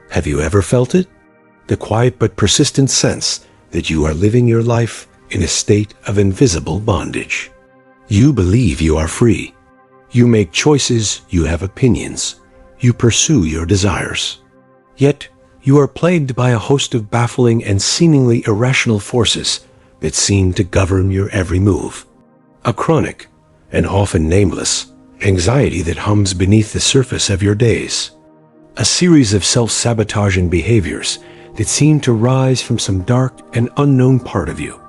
Have you ever felt it? The quiet but persistent sense that you are living your life in a state of invisible bondage. You believe you are free. You make choices, you have opinions, you pursue your desires. Yet, you are plagued by a host of baffling and seemingly irrational forces that seem to govern your every move. A chronic, and often nameless, anxiety that hums beneath the surface of your days. A series of self-sabotaging behaviors that seem to rise from some dark and unknown part of you,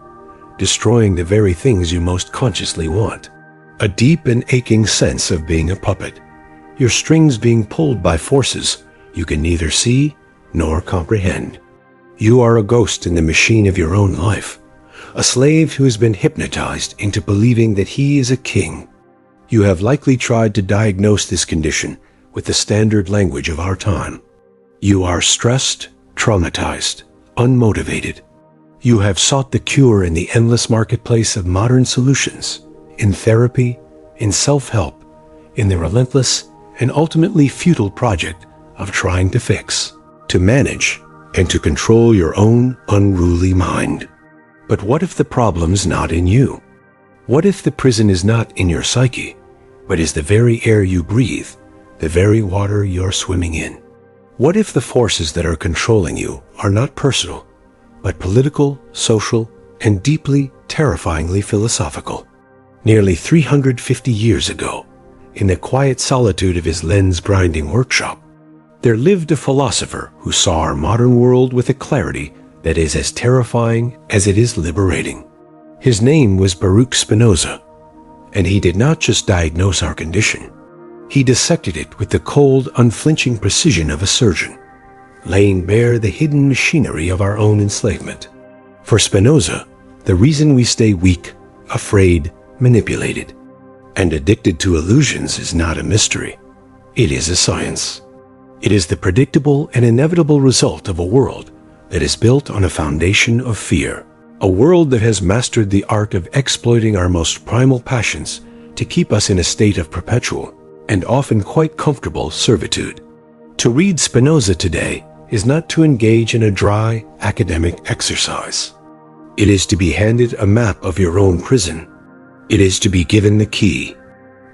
destroying the very things you most consciously want. A deep and aching sense of being a puppet, your strings being pulled by forces you can neither see nor comprehend. You are a ghost in the machine of your own life, a slave who has been hypnotized into believing that he is a king. You have likely tried to diagnose this condition with the standard language of our time. You are stressed, traumatized, unmotivated. You have sought the cure in the endless marketplace of modern solutions, in therapy, in self-help, in the relentless and ultimately futile project of trying to fix, to manage, and to control your own unruly mind. But what if the problem's not in you? What if the prison is not in your psyche, but is the very air you breathe, the very water you're swimming in? What if the forces that are controlling you are not personal, but political, social, and deeply, terrifyingly philosophical? Nearly 350 years ago, in the quiet solitude of his lens-grinding workshop, there lived a philosopher who saw our modern world with a clarity that is as terrifying as it is liberating. His name was Baruch Spinoza, and he did not just diagnose our condition. He dissected it with the cold, unflinching precision of a surgeon, laying bare the hidden machinery of our own enslavement. For Spinoza, the reason we stay weak, afraid, manipulated, and addicted to illusions is not a mystery. It is a science. It is the predictable and inevitable result of a world that is built on a foundation of fear. A world that has mastered the art of exploiting our most primal passions to keep us in a state of perpetual and often quite comfortable servitude. To read Spinoza today is not to engage in a dry academic exercise. It is to be handed a map of your own prison. It is to be given the key,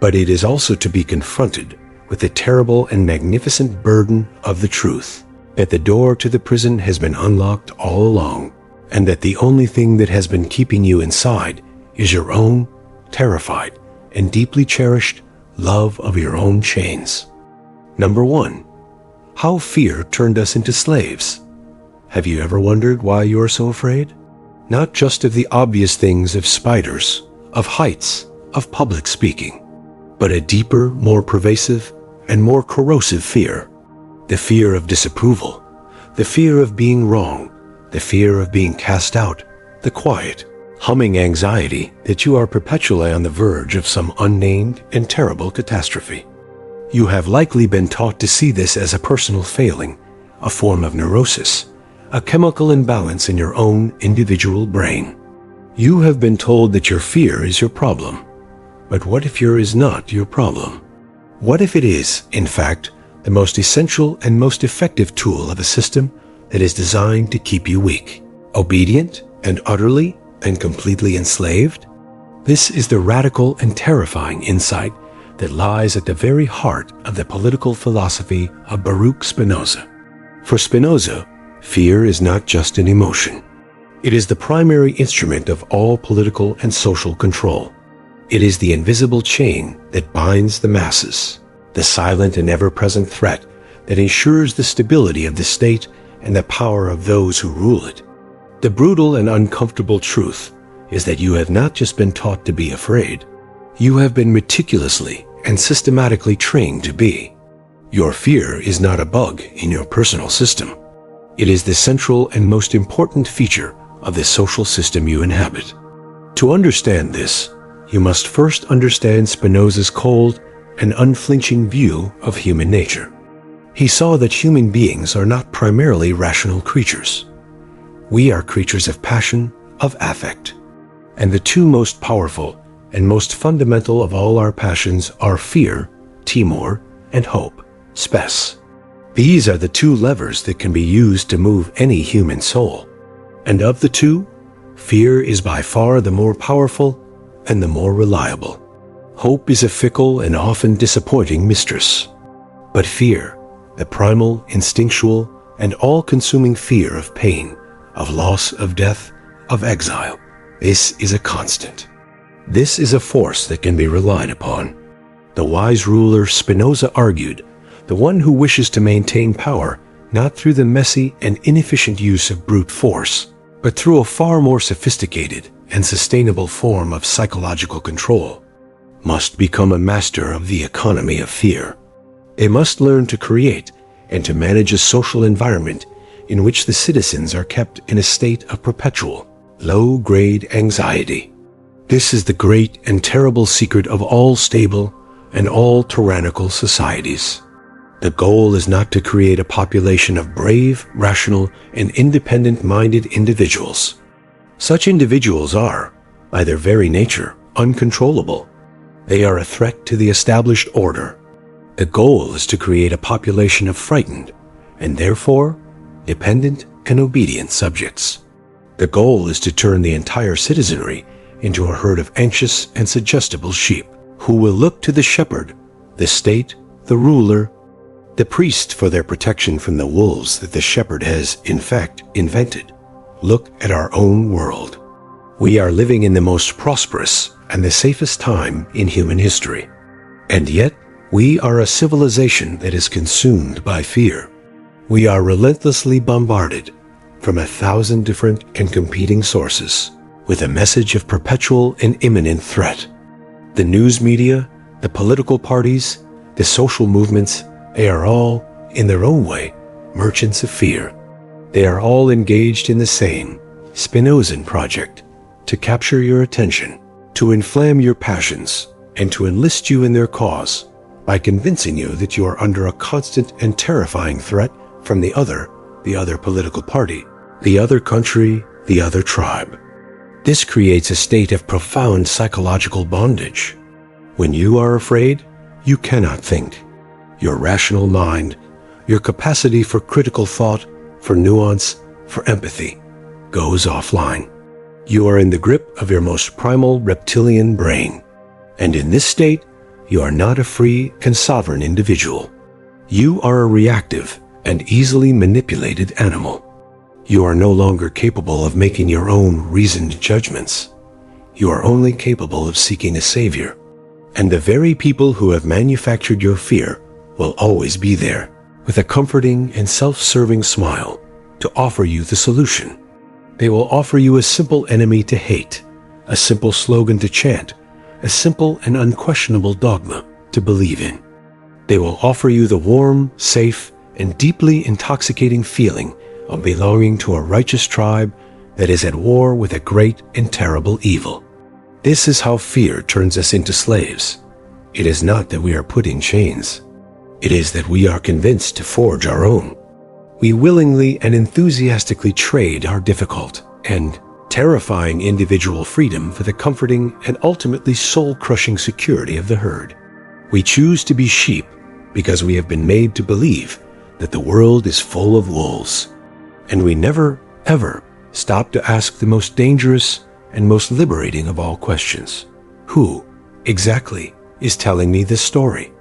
but it is also to be confronted with the terrible and magnificent burden of the truth that the door to the prison has been unlocked all along, and that the only thing that has been keeping you inside is your own terrified and deeply cherished love of your own chains. Number 1. How fear turned us into slaves. Have you ever wondered why you are so afraid? Not just of the obvious things of spiders, of heights, of public speaking, but a deeper, more pervasive, and more corrosive fear. The fear of disapproval, the fear of being wrong, the fear of being cast out, the quiet, humming anxiety that you are perpetually on the verge of some unnamed and terrible catastrophe. You have likely been taught to see this as a personal failing, a form of neurosis, a chemical imbalance in your own individual brain. You have been told that your fear is your problem. But what if fear is not your problem? What if it is, in fact, the most essential and most effective tool of a system that is designed to keep you weak, obedient, and utterly and completely enslaved? This is the radical and terrifying insight that lies at the very heart of the political philosophy of Baruch Spinoza. For Spinoza, fear is not just an emotion. It is the primary instrument of all political and social control. It is the invisible chain that binds the masses, the silent and ever-present threat that ensures the stability of the state and the power of those who rule it. The brutal and uncomfortable truth is that you have not just been taught to be afraid. You have been meticulously and systematically trained to be. Your fear is not a bug in your personal system. It is the central and most important feature of the social system you inhabit. To understand this, you must first understand Spinoza's cold and unflinching view of human nature. He saw that human beings are not primarily rational creatures. We are creatures of passion, of affect. And the two most powerful and most fundamental of all our passions are fear, timor, and hope, spes. These are the two levers that can be used to move any human soul. And of the two, fear is by far the more powerful and the more reliable. Hope is a fickle and often disappointing mistress. But fear, the primal, instinctual, and all-consuming fear of pain, of loss, of death, of exile, this is a constant. This is a force that can be relied upon. The wise ruler Spinoza argued, the one who wishes to maintain power not through the messy and inefficient use of brute force, but through a far more sophisticated and sustainable form of psychological control, must become a master of the economy of fear. They must learn to create and to manage a social environment in which the citizens are kept in a state of perpetual, low-grade anxiety. This is the great and terrible secret of all stable and all tyrannical societies. The goal is not to create a population of brave, rational, and independent-minded individuals. Such individuals are, by their very nature, uncontrollable. They are a threat to the established order. The goal is to create a population of frightened, and therefore, dependent and obedient subjects. The goal is to turn the entire citizenry into a herd of anxious and suggestible sheep, who will look to the shepherd, the state, the ruler, the priest for their protection from the wolves that the shepherd has, in fact, invented. Look at our own world. We are living in the most prosperous and the safest time in human history. And yet, we are a civilization that is consumed by fear. We are relentlessly bombarded from 1,000 different and competing sources with a message of perpetual and imminent threat. The news media, the political parties, the social movements, they are all, in their own way, merchants of fear. They are all engaged in the same Spinozan project to capture your attention, to inflame your passions, and to enlist you in their cause by convincing you that you are under a constant and terrifying threat from the other political party, the other country, the other tribe. This creates a state of profound psychological bondage. When you are afraid, you cannot think. Your rational mind, your capacity for critical thought, for nuance, for empathy, goes offline. You are in the grip of your most primal reptilian brain. And in this state, you are not a free and sovereign individual. You are a reactive and easily manipulated animal. You are no longer capable of making your own reasoned judgments. You are only capable of seeking a savior. And the very people who have manufactured your fear will always be there, with a comforting and self-serving smile, to offer you the solution. They will offer you a simple enemy to hate, a simple slogan to chant, a simple and unquestionable dogma to believe in. They will offer you the warm, safe, and deeply intoxicating feeling of belonging to a righteous tribe that is at war with a great and terrible evil. This is how fear turns us into slaves. It is not that we are put in chains. It is that we are convinced to forge our own. We willingly and enthusiastically trade our difficult and terrifying individual freedom for the comforting and ultimately soul-crushing security of the herd. We choose to be sheep because we have been made to believe that the world is full of wolves. And we never, ever stop to ask the most dangerous and most liberating of all questions. Who, exactly, is telling me this story?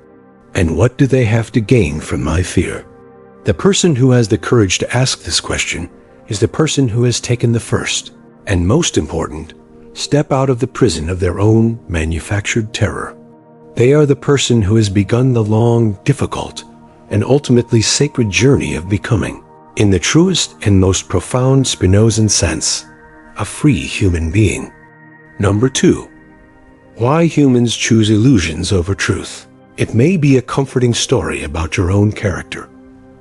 And what do they have to gain from my fear? The person who has the courage to ask this question is the person who has taken the first, and most important, step out of the prison of their own manufactured terror. They are the person who has begun the long, difficult, and ultimately sacred journey of becoming, in the truest and most profound Spinozan sense, a free human being. Number 2. Why humans choose illusions over truth. It may be a comforting story about your own character,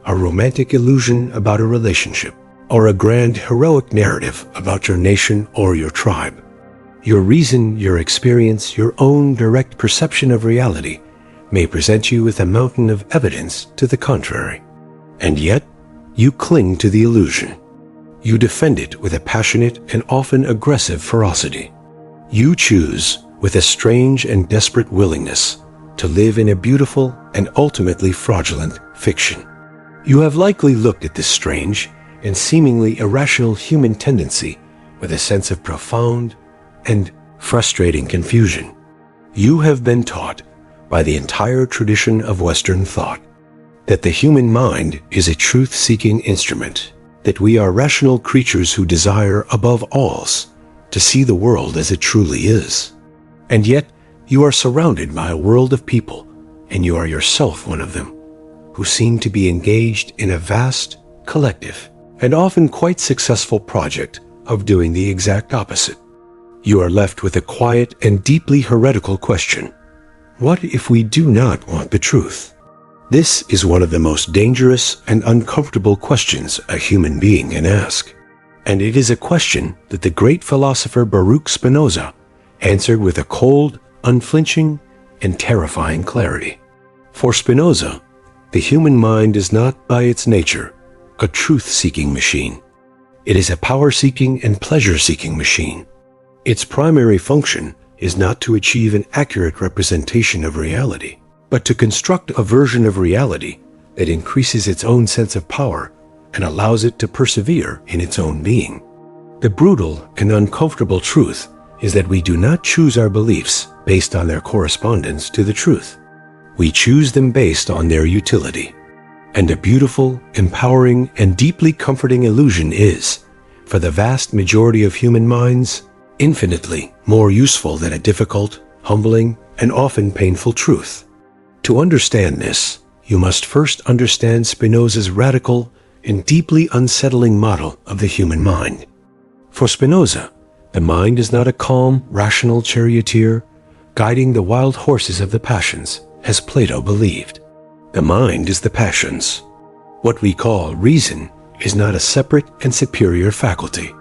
a romantic illusion about a relationship, or a grand heroic narrative about your nation or your tribe. Your reason, your experience, your own direct perception of reality may present you with a mountain of evidence to the contrary. And yet, you cling to the illusion. You defend it with a passionate and often aggressive ferocity. You choose, with a strange and desperate willingness, to live in a beautiful and ultimately fraudulent fiction. You have likely looked at this strange and seemingly irrational human tendency with a sense of profound and frustrating confusion. You have been taught by the entire tradition of Western thought that the human mind is a truth-seeking instrument, that we are rational creatures who desire, above all, to see the world as it truly is. And yet, you are surrounded by a world of people, and you are yourself one of them, who seem to be engaged in a vast, collective, and often quite successful project of doing the exact opposite. You are left with a quiet and deeply heretical question. What if we do not want the truth? This is one of the most dangerous and uncomfortable questions a human being can ask. And it is a question that the great philosopher Baruch Spinoza answered with a cold, unflinching, and terrifying clarity. For Spinoza, the human mind is not by its nature a truth-seeking machine. It is a power-seeking and pleasure-seeking machine. Its primary function is not to achieve an accurate representation of reality, but to construct a version of reality that increases its own sense of power and allows it to persevere in its own being. The brutal and uncomfortable truth is that we do not choose our beliefs based on their correspondence to the truth. We choose them based on their utility. And a beautiful, empowering, and deeply comforting illusion is, for the vast majority of human minds, infinitely more useful than a difficult, humbling, and often painful truth. To understand this, you must first understand Spinoza's radical and deeply unsettling model of the human mind. For Spinoza, the mind is not a calm, rational charioteer guiding the wild horses of the passions, as Plato believed. The mind is the passions. What we call reason is not a separate and superior faculty.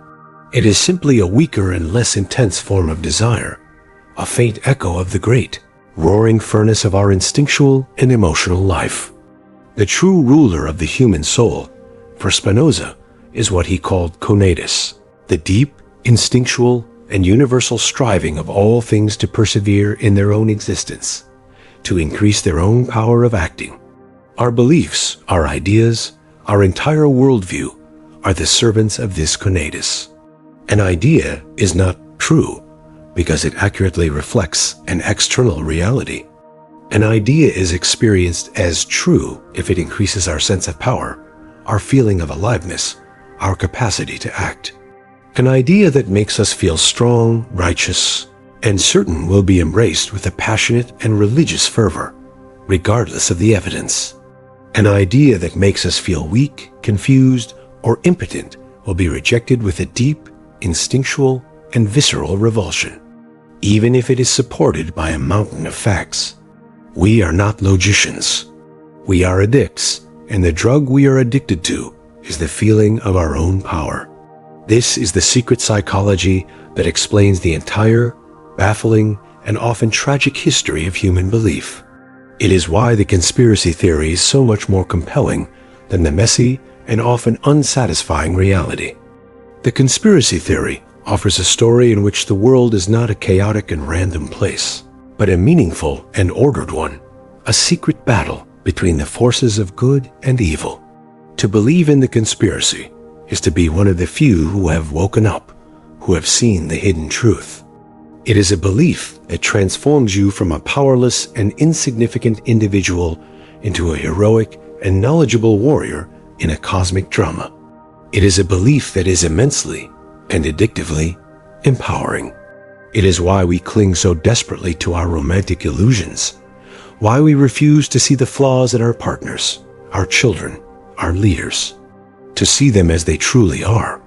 It is simply a weaker and less intense form of desire, a faint echo of the great, roaring furnace of our instinctual and emotional life. The true ruler of the human soul, for Spinoza, is what he called conatus, the deep, instinctual, and universal striving of all things to persevere in their own existence, to increase their own power of acting. Our beliefs, our ideas, our entire worldview are the servants of this conatus. An idea is not true because it accurately reflects an external reality. An idea is experienced as true if it increases our sense of power, our feeling of aliveness, our capacity to act. An idea that makes us feel strong, righteous, and certain will be embraced with a passionate and religious fervor, regardless of the evidence. An idea that makes us feel weak, confused, or impotent will be rejected with a deep, instinctual, and visceral revulsion, even if it is supported by a mountain of facts. We are not logicians. We are addicts, and the drug we are addicted to is the feeling of our own power. This is the secret psychology that explains the entire, baffling, and often tragic history of human belief. It is why the conspiracy theory is so much more compelling than the messy and often unsatisfying reality. The conspiracy theory offers a story in which the world is not a chaotic and random place, but a meaningful and ordered one, a secret battle between the forces of good and evil. To believe in the conspiracy is to be one of the few who have woken up, who have seen the hidden truth. It is a belief that transforms you from a powerless and insignificant individual into a heroic and knowledgeable warrior in a cosmic drama. It is a belief that is immensely and addictively empowering. It is why we cling so desperately to our romantic illusions, why we refuse to see the flaws in our partners, our children, our leaders, to see them as they truly are,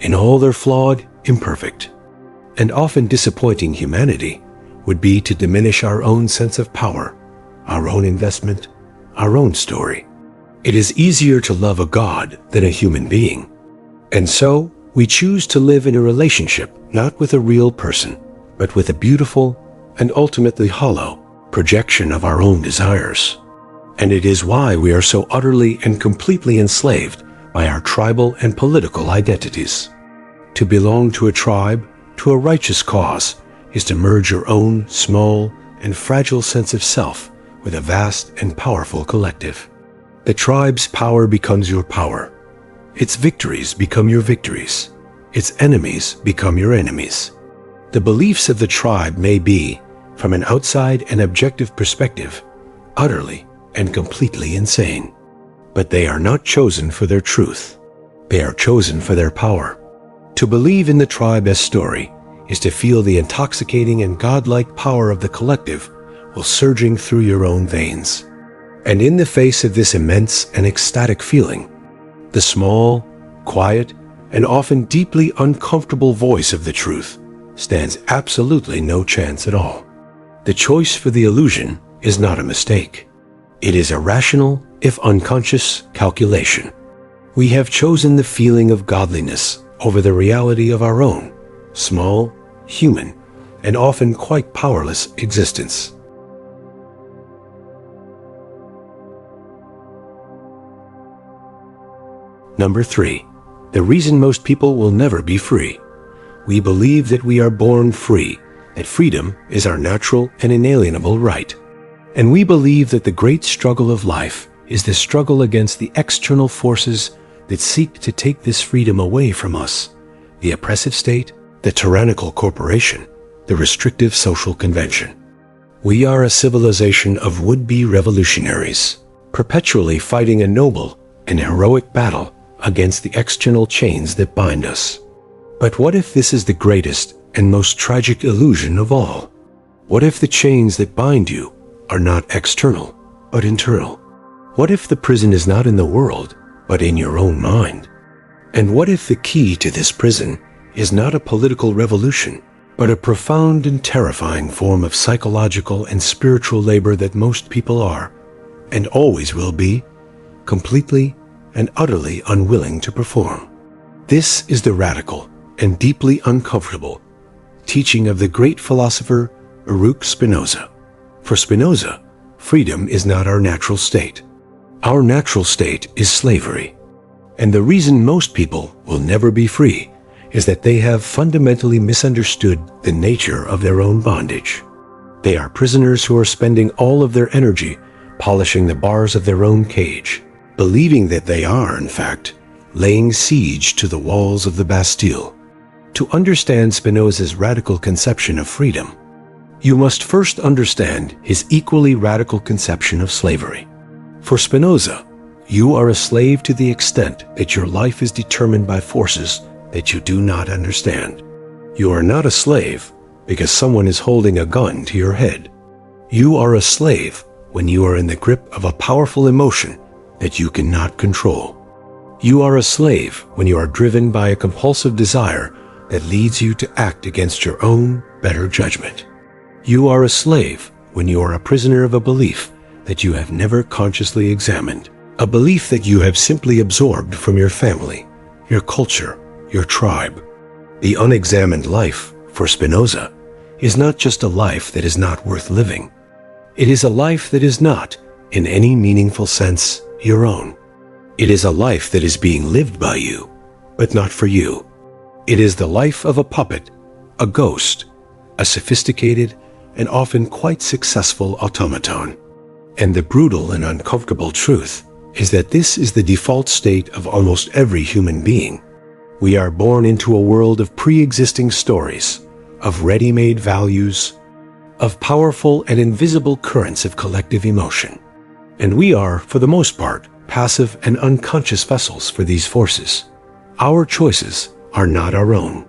in all their flawed, imperfect, and often disappointing humanity would be to diminish our own sense of power, our own investment, our own story. It is easier to love a god than a human being. And so, we choose to live in a relationship not with a real person, but with a beautiful and ultimately hollow projection of our own desires. And it is why we are so utterly and completely enslaved by our tribal and political identities. To belong to a tribe, to a righteous cause, is to merge your own small and fragile sense of self with a vast and powerful collective. The tribe's power becomes your power. Its victories become your victories. Its enemies become your enemies. The beliefs of the tribe may be, from an outside and objective perspective, utterly and completely insane. But they are not chosen for their truth. They are chosen for their power. To believe in the tribe's story is to feel the intoxicating and godlike power of the collective while surging through your own veins. And in the face of this immense and ecstatic feeling, the small, quiet, and often deeply uncomfortable voice of the truth stands absolutely no chance at all. The choice for the illusion is not a mistake. It is a rational, if unconscious, calculation. We have chosen the feeling of godliness over the reality of our own, small, human, and often quite powerless existence. Number 3. The reason most people will never be free. We believe that we are born free, that freedom is our natural and inalienable right. And we believe that the great struggle of life is the struggle against the external forces that seek to take this freedom away from us: the oppressive state, the tyrannical corporation, the restrictive social convention. We are a civilization of would-be revolutionaries, perpetually fighting a noble and heroic battle against the external chains that bind us. But what if this is the greatest and most tragic illusion of all? What if the chains that bind you are not external, but internal? What if the prison is not in the world, but in your own mind? And what if the key to this prison is not a political revolution, but a profound and terrifying form of psychological and spiritual labor that most people are, and always will be, completely and utterly unwilling to perform? This is the radical and deeply uncomfortable teaching of the great philosopher Baruch Spinoza. For Spinoza, freedom is not our natural state. Our natural state is slavery. And the reason most people will never be free is that they have fundamentally misunderstood the nature of their own bondage. They are prisoners who are spending all of their energy polishing the bars of their own cage, believing that they are, in fact, laying siege to the walls of the Bastille. To understand Spinoza's radical conception of freedom, you must first understand his equally radical conception of slavery. For Spinoza, you are a slave to the extent that your life is determined by forces that you do not understand. You are not a slave because someone is holding a gun to your head. You are a slave when you are in the grip of a powerful emotion that you cannot control. You are a slave when you are driven by a compulsive desire that leads you to act against your own better judgment. You are a slave when you are a prisoner of a belief that you have never consciously examined, a belief that you have simply absorbed from your family, your culture, your tribe. The unexamined life, for Spinoza, is not just a life that is not worth living. It is a life that is not, in any meaningful sense, your own. It is a life that is being lived by you, but not for you. It is the life of a puppet, a ghost, a sophisticated and often quite successful automaton. And the brutal and uncomfortable truth is that this is the default state of almost every human being. We are born into a world of pre-existing stories, of ready-made values, of powerful and invisible currents of collective emotion. And we are, for the most part, passive and unconscious vessels for these forces. Our choices are not our own.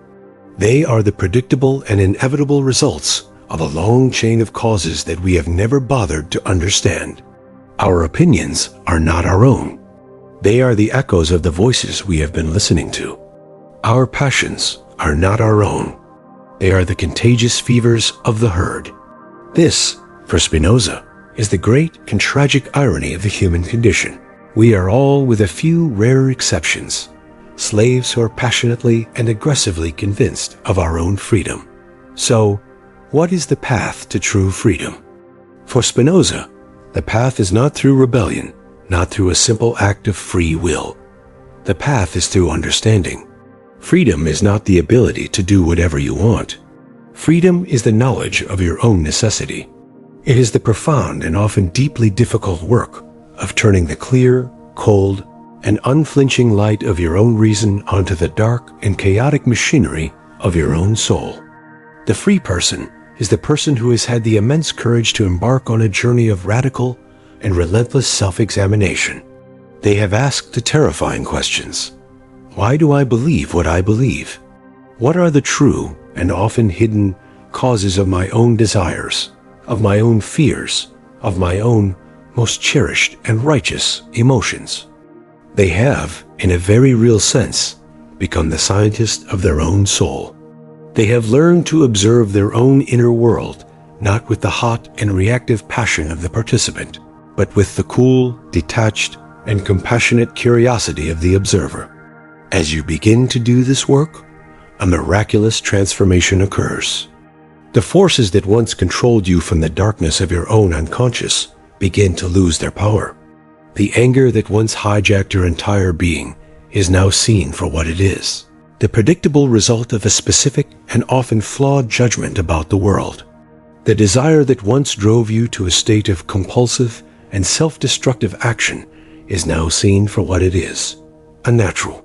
They are the predictable and inevitable results of a long chain of causes that we have never bothered to understand. Our opinions are not our own. They are the echoes of the voices we have been listening to. Our passions are not our own. They are the contagious fevers of the herd. This, for Spinoza, is the great and tragic irony of the human condition. We are all, with a few rare exceptions, slaves who are passionately and aggressively convinced of our own freedom. So, what is the path to true freedom? For Spinoza, the path is not through rebellion, not through a simple act of free will. The path is through understanding. Freedom is not the ability to do whatever you want. Freedom is the knowledge of your own necessity. It is the profound and often deeply difficult work of turning the clear, cold, and unflinching light of your own reason onto the dark and chaotic machinery of your own soul. The free person is the person who has had the immense courage to embark on a journey of radical and relentless self-examination. They have asked the terrifying questions. Why do I believe what I believe? What are the true and often hidden causes of my own desires, of my own fears, of my own most cherished and righteous emotions? They have, in a very real sense, become the scientists of their own soul. They have learned to observe their own inner world, not with the hot and reactive passion of the participant, but with the cool, detached, and compassionate curiosity of the observer. As you begin to do this work, a miraculous transformation occurs. The forces that once controlled you from the darkness of your own unconscious begin to lose their power. The anger that once hijacked your entire being is now seen for what it is, the predictable result of a specific and often flawed judgment about the world. The desire that once drove you to a state of compulsive and self-destructive action is now seen for what it is, a natural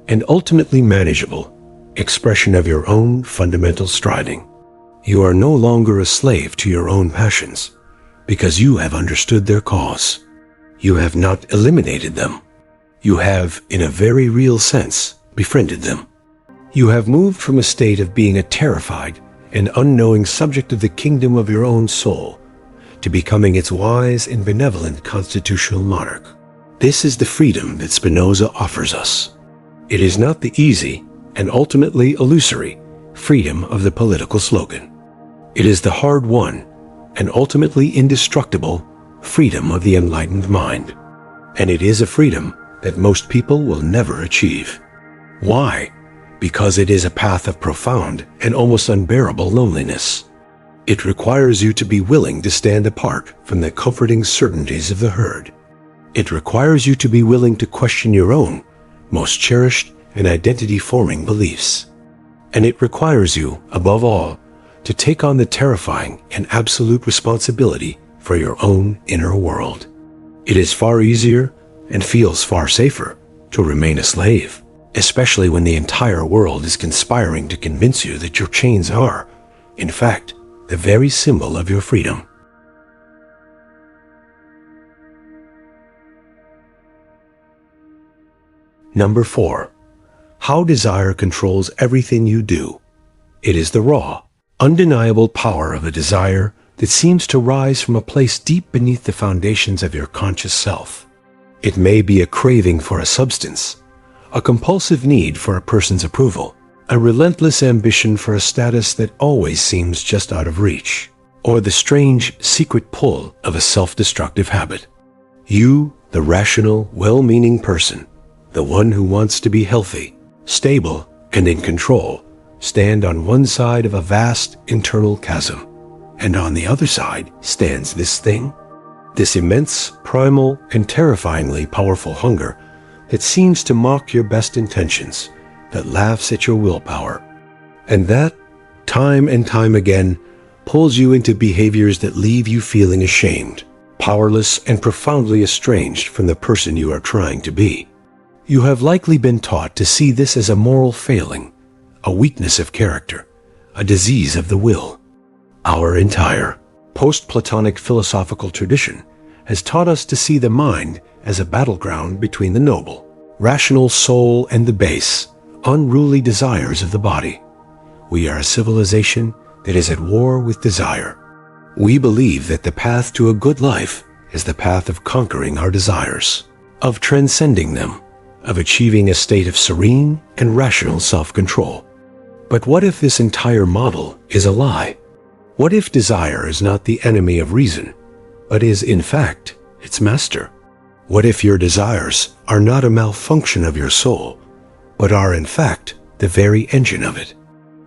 and ultimately manageable expression of your own fundamental striving. You are no longer a slave to your own passions because you have understood their cause. You have not eliminated them. You have, in a very real sense, befriended them. You have moved from a state of being a terrified and unknowing subject of the kingdom of your own soul to becoming its wise and benevolent constitutional monarch. This is the freedom that Spinoza offers us. It is not the easy and ultimately illusory freedom of the political slogan. It is the hard-won and ultimately indestructible freedom of the enlightened mind. And it is a freedom that most people will never achieve. Why? Because it is a path of profound and almost unbearable loneliness. It requires you to be willing to stand apart from the comforting certainties of the herd. It requires you to be willing to question your own most cherished and identity-forming beliefs. And it requires you, above all, to take on the terrifying and absolute responsibility for your own inner world. It is far easier and feels far safer to remain a slave, especially when the entire world is conspiring to convince you that your chains are, in fact, the very symbol of your freedom. Number 4. How desire controls everything you do. It is the raw, undeniable power of a desire that seems to rise from a place deep beneath the foundations of your conscious self. It may be a craving for a substance, a compulsive need for a person's approval, a relentless ambition for a status that always seems just out of reach, or the strange, secret pull of a self-destructive habit. You, the rational, well-meaning person, the one who wants to be healthy, stable, and in control, stand on one side of a vast internal chasm, and on the other side stands this thing, this immense, primal, and terrifyingly powerful hunger that seems to mock your best intentions, that laughs at your willpower, and that, time and time again, pulls you into behaviors that leave you feeling ashamed, powerless, and profoundly estranged from the person you are trying to be. You have likely been taught to see this as a moral failing, a weakness of character, a disease of the will. Our entire post-Platonic philosophical tradition has taught us to see the mind as a battleground between the noble, rational soul and the base, unruly desires of the body. We are a civilization that is at war with desire. We believe that the path to a good life is the path of conquering our desires, of transcending them, of achieving a state of serene and rational self-control. But what if this entire model is a lie? What if desire is not the enemy of reason, but is, in fact, its master? What if your desires are not a malfunction of your soul, but are, in fact, the very engine of it?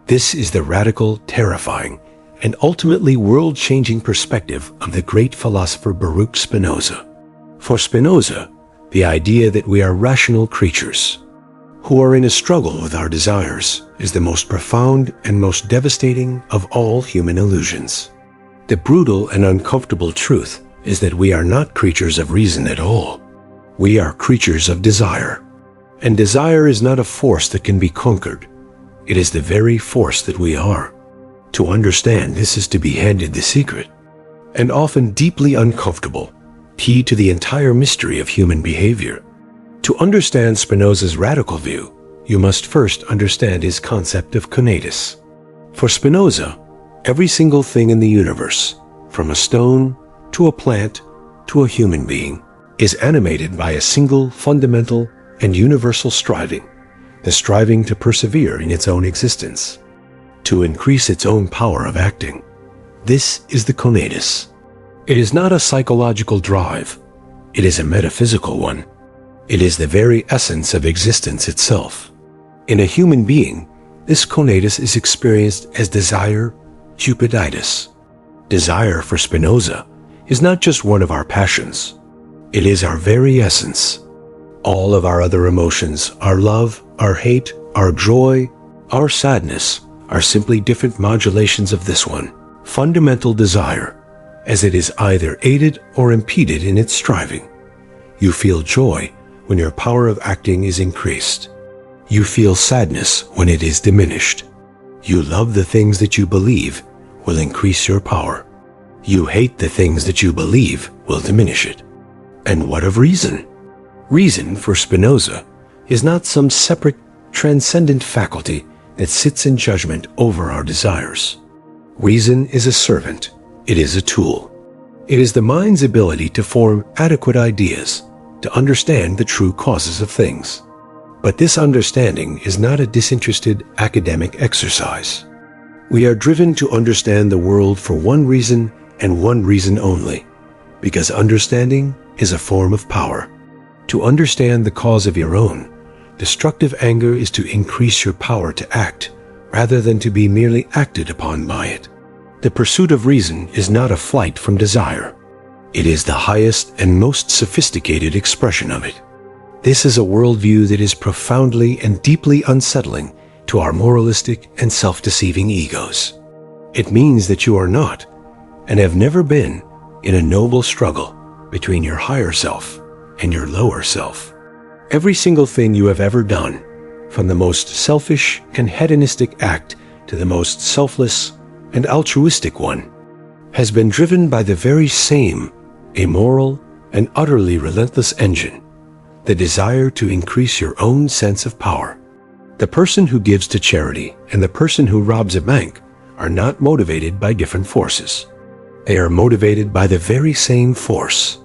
This is the radical, terrifying, and ultimately world-changing perspective of the great philosopher Baruch Spinoza. For Spinoza, the idea that we are rational creatures who are in a struggle with our desires is the most profound and most devastating of all human illusions. The brutal and uncomfortable truth is that we are not creatures of reason at all. We are creatures of desire. And desire is not a force that can be conquered. It is the very force that we are. To understand this is to be handed the secret, and often deeply uncomfortable, key to the entire mystery of human behavior. To understand Spinoza's radical view, you must first understand his concept of conatus. For Spinoza, every single thing in the universe, from a stone to a plant to a human being, is animated by a single fundamental and universal striving, the striving to persevere in its own existence, to increase its own power of acting. This is the conatus. It is not a psychological drive. It is a metaphysical one. It is the very essence of existence itself. In a human being, this conatus is experienced as desire, cupiditas. Desire for Spinoza is not just one of our passions. It is our very essence. All of our other emotions, our love, our hate, our joy, our sadness, are simply different modulations of this one, fundamental desire, as it is either aided or impeded in its striving. You feel joy when your power of acting is increased. You feel sadness when it is diminished. You love the things that you believe will increase your power. You hate the things that you believe will diminish it. And what of reason? Reason, for Spinoza, is not some separate, transcendent faculty that sits in judgment over our desires. Reason is a servant. It is a tool. It is the mind's ability to form adequate ideas, to understand the true causes of things. But this understanding is not a disinterested academic exercise. We are driven to understand the world for one reason and one reason only, because understanding is a form of power. To understand the cause of your own destructive anger is to increase your power to act, rather than to be merely acted upon by it. The pursuit of reason is not a flight from desire. It is the highest and most sophisticated expression of it. This is a worldview that is profoundly and deeply unsettling to our moralistic and self-deceiving egos. It means that you are not, and have never been, in a noble struggle between your higher self and your lower self. Every single thing you have ever done, from the most selfish and hedonistic act to the most selfless and altruistic one, has been driven by the very same immoral and utterly relentless engine, the desire to increase your own sense of power. The person who gives to charity and the person who robs a bank are not motivated by different forces. They are motivated by the very same force.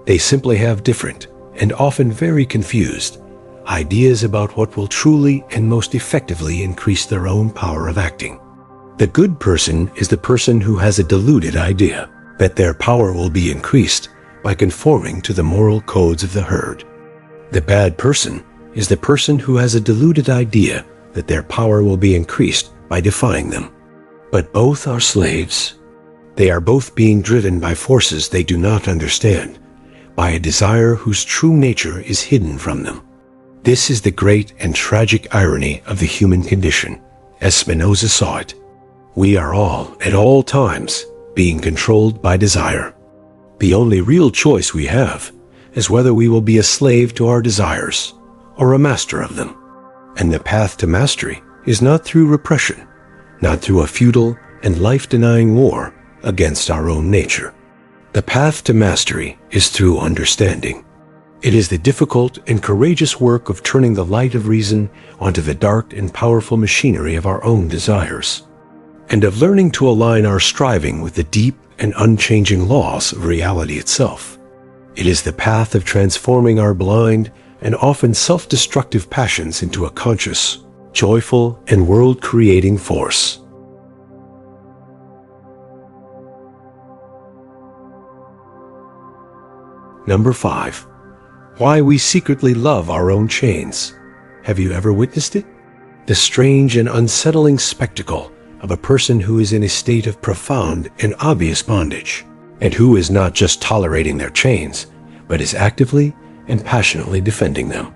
They simply have different, and often very confused, ideas about what will truly and most effectively increase their own power of acting. The good person is the person who has a deluded idea that their power will be increased by conforming to the moral codes of the herd. The bad person is the person who has a deluded idea that their power will be increased by defying them. But both are slaves. They are both being driven by forces they do not understand, by a desire whose true nature is hidden from them. This is the great and tragic irony of the human condition, as Spinoza saw it. We are all, at all times, being controlled by desire. The only real choice we have is whether we will be a slave to our desires or a master of them. And the path to mastery is not through repression, not through a futile and life-denying war against our own nature. The path to mastery is through understanding. It is the difficult and courageous work of turning the light of reason onto the dark and powerful machinery of our own desires, and of learning to align our striving with the deep and unchanging laws of reality itself. It is the path of transforming our blind and often self-destructive passions into a conscious, joyful, and world-creating force. Number 5. Why we secretly love our own chains. Have you ever witnessed it? The strange and unsettling spectacle of a person who is in a state of profound and obvious bondage, and who is not just tolerating their chains, but is actively and passionately defending them.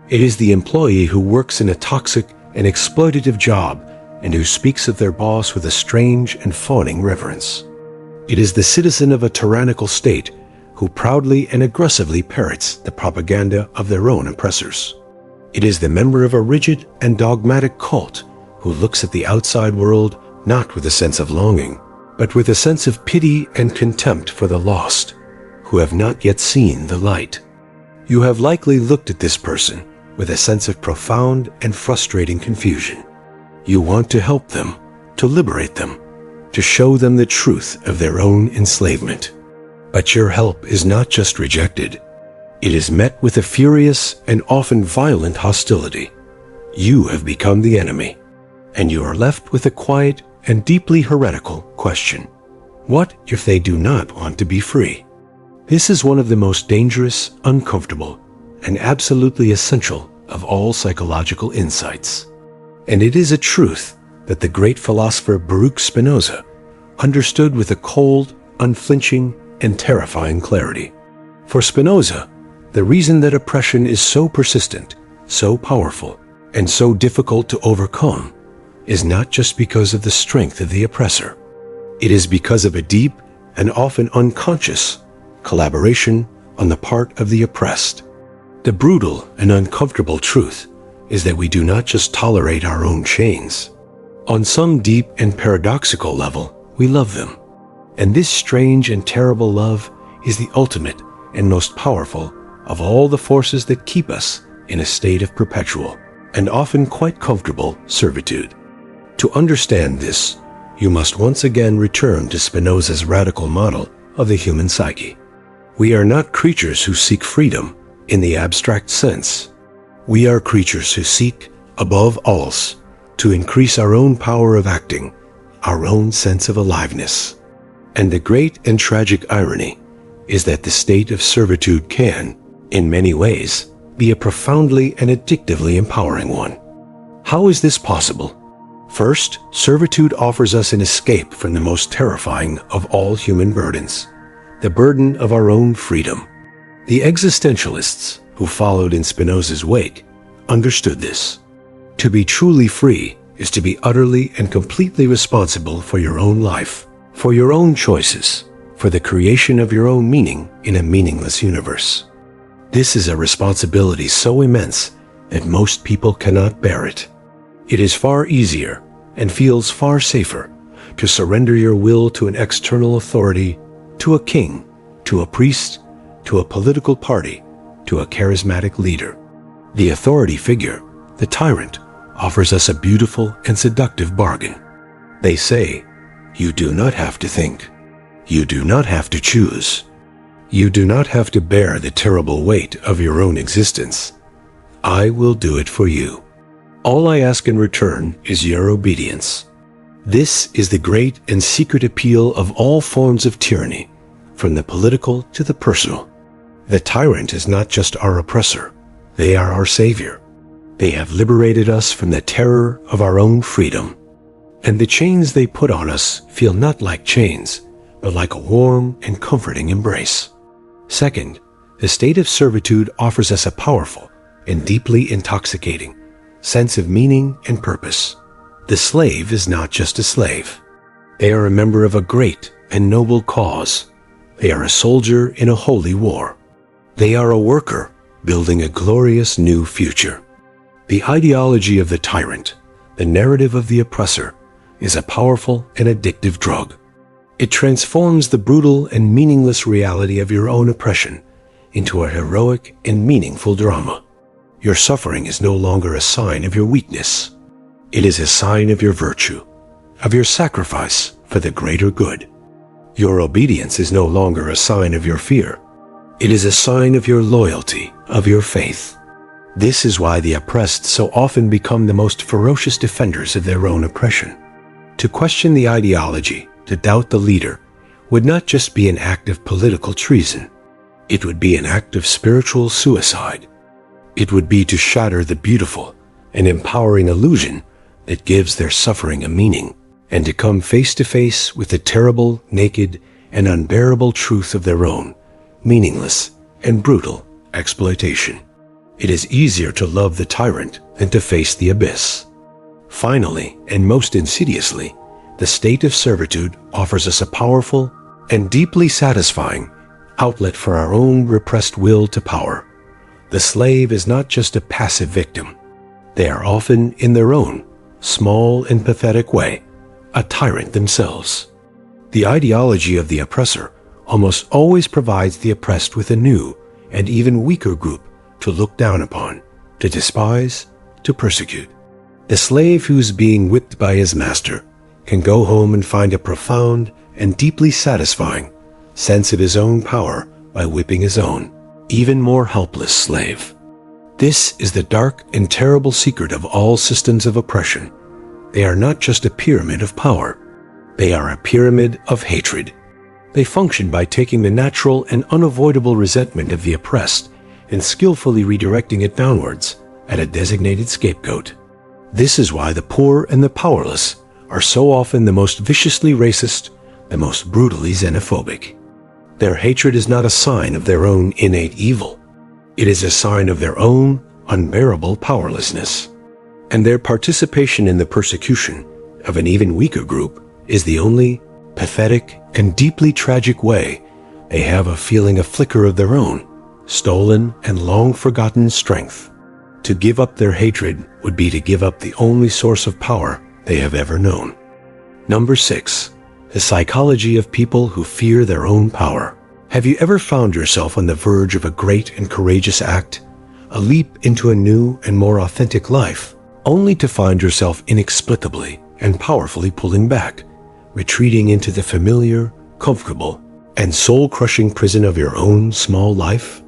It is the employee who works in a toxic and exploitative job and who speaks of their boss with a strange and fawning reverence. It is the citizen of a tyrannical state who proudly and aggressively parrots the propaganda of their own oppressors. It is the member of a rigid and dogmatic cult who looks at the outside world not with a sense of longing, but with a sense of pity and contempt for the lost, who have not yet seen the light. You have likely looked at this person with a sense of profound and frustrating confusion. You want to help them, to liberate them, to show them the truth of their own enslavement. But your help is not just rejected. It is met with a furious and often violent hostility. You have become the enemy, and you are left with a quiet and deeply heretical question. What if they do not want to be free? This is one of the most dangerous, uncomfortable, and absolutely essential of all psychological insights. And it is a truth that the great philosopher Baruch Spinoza understood with a cold, unflinching, and terrifying clarity. For Spinoza, the reason that oppression is so persistent, so powerful, and so difficult to overcome is not just because of the strength of the oppressor. It is because of a deep and often unconscious collaboration on the part of the oppressed. The brutal and uncomfortable truth is that we do not just tolerate our own chains. On some deep and paradoxical level, we love them. And this strange and terrible love is the ultimate and most powerful of all the forces that keep us in a state of perpetual and often quite comfortable servitude. To understand this, you must once again return to Spinoza's radical model of the human psyche. We are not creatures who seek freedom in the abstract sense. We are creatures who seek, above all else, to increase our own power of acting, our own sense of aliveness. And the great and tragic irony is that the state of servitude can, in many ways, be a profoundly and addictively empowering one. How is this possible? First, servitude offers us an escape from the most terrifying of all human burdens, the burden of our own freedom. The existentialists who followed in Spinoza's wake understood this. To be truly free is to be utterly and completely responsible for your own life, for your own choices, for the creation of your own meaning in a meaningless universe. This is a responsibility so immense that most people cannot bear it. It is far easier and feels far safer to surrender your will to an external authority, to a king, to a priest, to a political party, to a charismatic leader. The authority figure, the tyrant, offers us a beautiful and seductive bargain. They say, you do not have to think. You do not have to choose. You do not have to bear the terrible weight of your own existence. I will do it for you. All I ask in return is your obedience. This is the great and secret appeal of all forms of tyranny, from the political to the personal. The tyrant is not just our oppressor. They are our savior. They have liberated us from the terror of our own freedom. And the chains they put on us feel not like chains, but like a warm and comforting embrace. Second, the state of servitude offers us a powerful and deeply intoxicating sense of meaning and purpose. The slave is not just a slave. They are a member of a great and noble cause. They are a soldier in a holy war. They are a worker building a glorious new future. The ideology of the tyrant, the narrative of the oppressor, is a powerful and addictive drug. It transforms the brutal and meaningless reality of your own oppression into a heroic and meaningful drama. Your suffering is no longer a sign of your weakness. It is a sign of your virtue, of your sacrifice for the greater good. Your obedience is no longer a sign of your fear. It is a sign of your loyalty, of your faith. This is why the oppressed so often become the most ferocious defenders of their own oppression. To question the ideology, to doubt the leader, would not just be an act of political treason. It would be an act of spiritual suicide. It would be to shatter the beautiful and empowering illusion that gives their suffering a meaning, and to come face to face with the terrible, naked, and unbearable truth of their own, meaningless and brutal exploitation. It is easier to love the tyrant than to face the abyss. Finally, and most insidiously, the state of servitude offers us a powerful and deeply satisfying outlet for our own repressed will to power. The slave is not just a passive victim. They are often, in their own small and pathetic way, a tyrant themselves. The ideology of the oppressor almost always provides the oppressed with a new and even weaker group to look down upon, to despise, to persecute. The slave who's being whipped by his master can go home and find a profound and deeply satisfying sense of his own power by whipping his own, even more helpless slave. This is the dark and terrible secret of all systems of oppression. They are not just a pyramid of power. They are a pyramid of hatred. They function by taking the natural and unavoidable resentment of the oppressed and skillfully redirecting it downwards at a designated scapegoat. This is why the poor and the powerless are so often the most viciously racist, the most brutally xenophobic. Their hatred is not a sign of their own innate evil. It is a sign of their own unbearable powerlessness. And their participation in the persecution of an even weaker group is the only pathetic and deeply tragic way they have of feeling a flicker of their own, stolen and long-forgotten strength. To give up their hatred would be to give up the only source of power they have ever known. Number 6. The psychology of people who fear their own power. Have you ever found yourself on the verge of a great and courageous act, a leap into a new and more authentic life, only to find yourself inexplicably and powerfully pulling back, retreating into the familiar, comfortable, and soul-crushing prison of your own small life?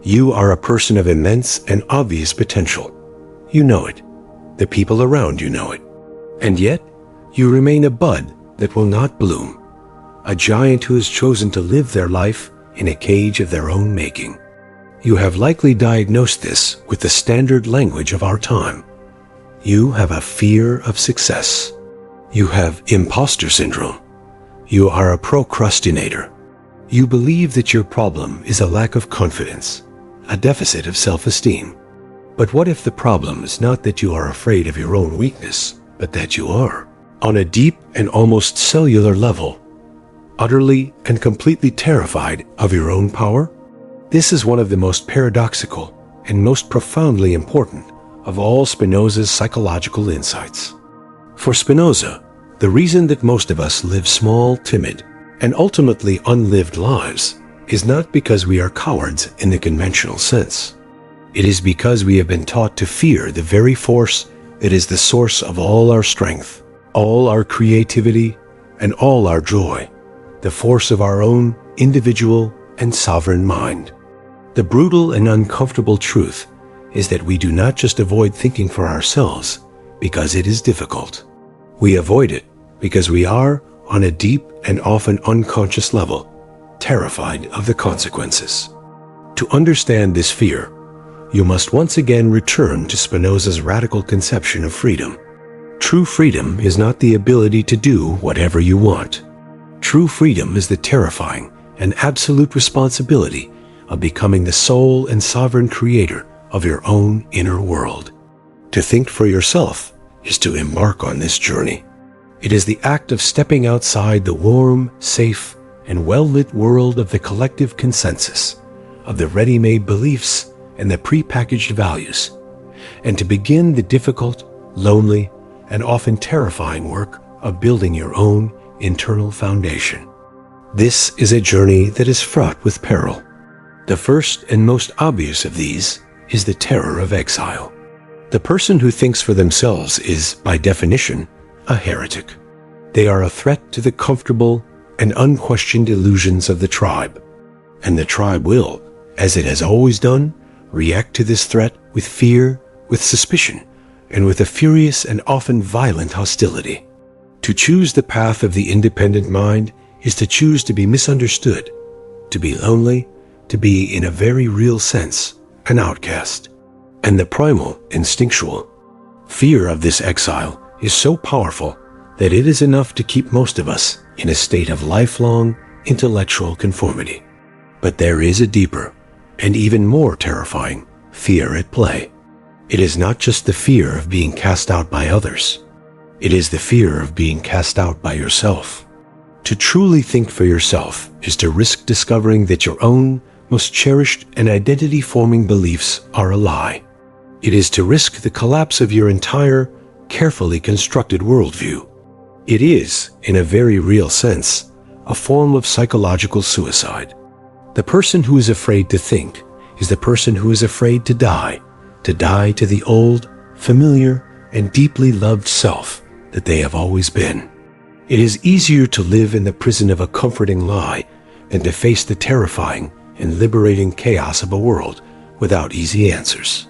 You are a person of immense and obvious potential. You know it. The people around you know it. And yet, you remain a bud that will not bloom, a giant who has chosen to live their life in a cage of their own making. You have likely diagnosed this with the standard language of our time. You have a fear of success. You have imposter syndrome. You are a procrastinator. You believe that your problem is a lack of confidence, a deficit of self-esteem. But what if the problem is not that you are afraid of your own weakness, but that you are, on a deep and almost cellular level, utterly and completely terrified of your own power? This is one of the most paradoxical and most profoundly important of all Spinoza's psychological insights. For Spinoza, the reason that most of us live small, timid, and ultimately unlived lives is not because we are cowards in the conventional sense. It is because we have been taught to fear the very force that is the source of all our strength, all our creativity, and all our joy, the force of our own individual and sovereign mind. The brutal and uncomfortable truth is that we do not just avoid thinking for ourselves because it is difficult. We avoid it because we are, on a deep and often unconscious level, terrified of the consequences. To understand this fear, you must once again return to Spinoza's radical conception of freedom. True freedom is not the ability to do whatever you want. True freedom is the terrifying and absolute responsibility of becoming the sole and sovereign creator of your own inner world. To think for yourself is to embark on this journey. It is the act of stepping outside the warm, safe, and well-lit world of the collective consensus, of the ready-made beliefs and the prepackaged values, and to begin the difficult, lonely, and often terrifying work of building your own internal foundation. This is a journey that is fraught with peril. The first and most obvious of these is the terror of exile. The person who thinks for themselves is, by definition, a heretic. They are a threat to the comfortable and unquestioned illusions of the tribe. And the tribe will, as it has always done, react to this threat with fear, with suspicion, and with a furious and often violent hostility. To choose the path of the independent mind is to choose to be misunderstood, to be lonely, to be, in a very real sense, an outcast. And the primal, instinctual fear of this exile is so powerful that it is enough to keep most of us in a state of lifelong intellectual conformity. But there is a deeper and even more terrifying fear at play. It is not just the fear of being cast out by others. It is the fear of being cast out by yourself. To truly think for yourself is to risk discovering that your own most cherished and identity-forming beliefs are a lie. It is to risk the collapse of your entire, carefully constructed worldview. It is, in a very real sense, a form of psychological suicide. The person who is afraid to think is the person who is afraid to die to the old, familiar, and deeply loved self that they have always been. It is easier to live in the prison of a comforting lie than to face the terrifying and liberating chaos of a world without easy answers.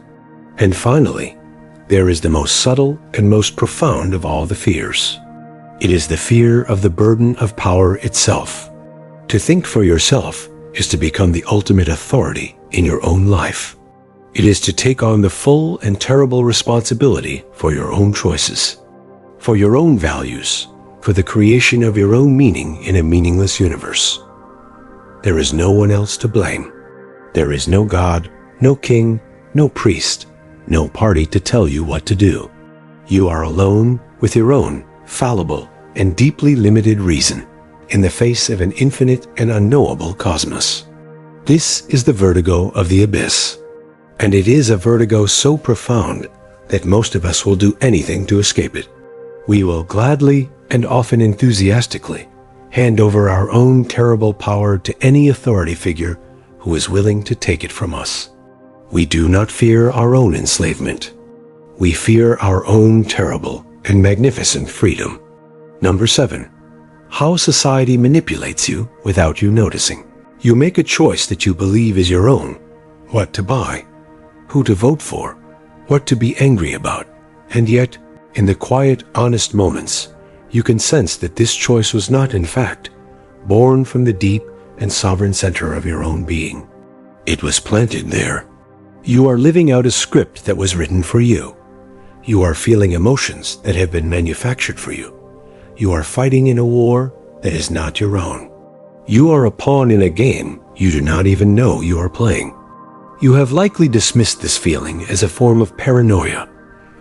And finally, there is the most subtle and most profound of all the fears. It is the fear of the burden of power itself. To think for yourself is to become the ultimate authority in your own life. It is to take on the full and terrible responsibility for your own choices, for your own values, for the creation of your own meaning in a meaningless universe. There is no one else to blame. There is no God, no king, no priest, no party to tell you what to do. You are alone with your own fallible and deeply limited reason in the face of an infinite and unknowable cosmos. This is the vertigo of the abyss, and it is a vertigo so profound that most of us will do anything to escape it. We will gladly and often enthusiastically hand over our own terrible power to any authority figure who is willing to take it from us. We do not fear our own enslavement. We fear our own terrible and magnificent freedom. Number 7. How society manipulates you without you noticing. You make a choice that you believe is your own. What to buy, who to vote for, what to be angry about. And yet, in the quiet, honest moments, you can sense that this choice was not, in fact, born from the deep and sovereign center of your own being. It was planted there. You are living out a script that was written for you. You are feeling emotions that have been manufactured for you. You are fighting in a war that is not your own. You are a pawn in a game you do not even know you are playing. You have likely dismissed this feeling as a form of paranoia,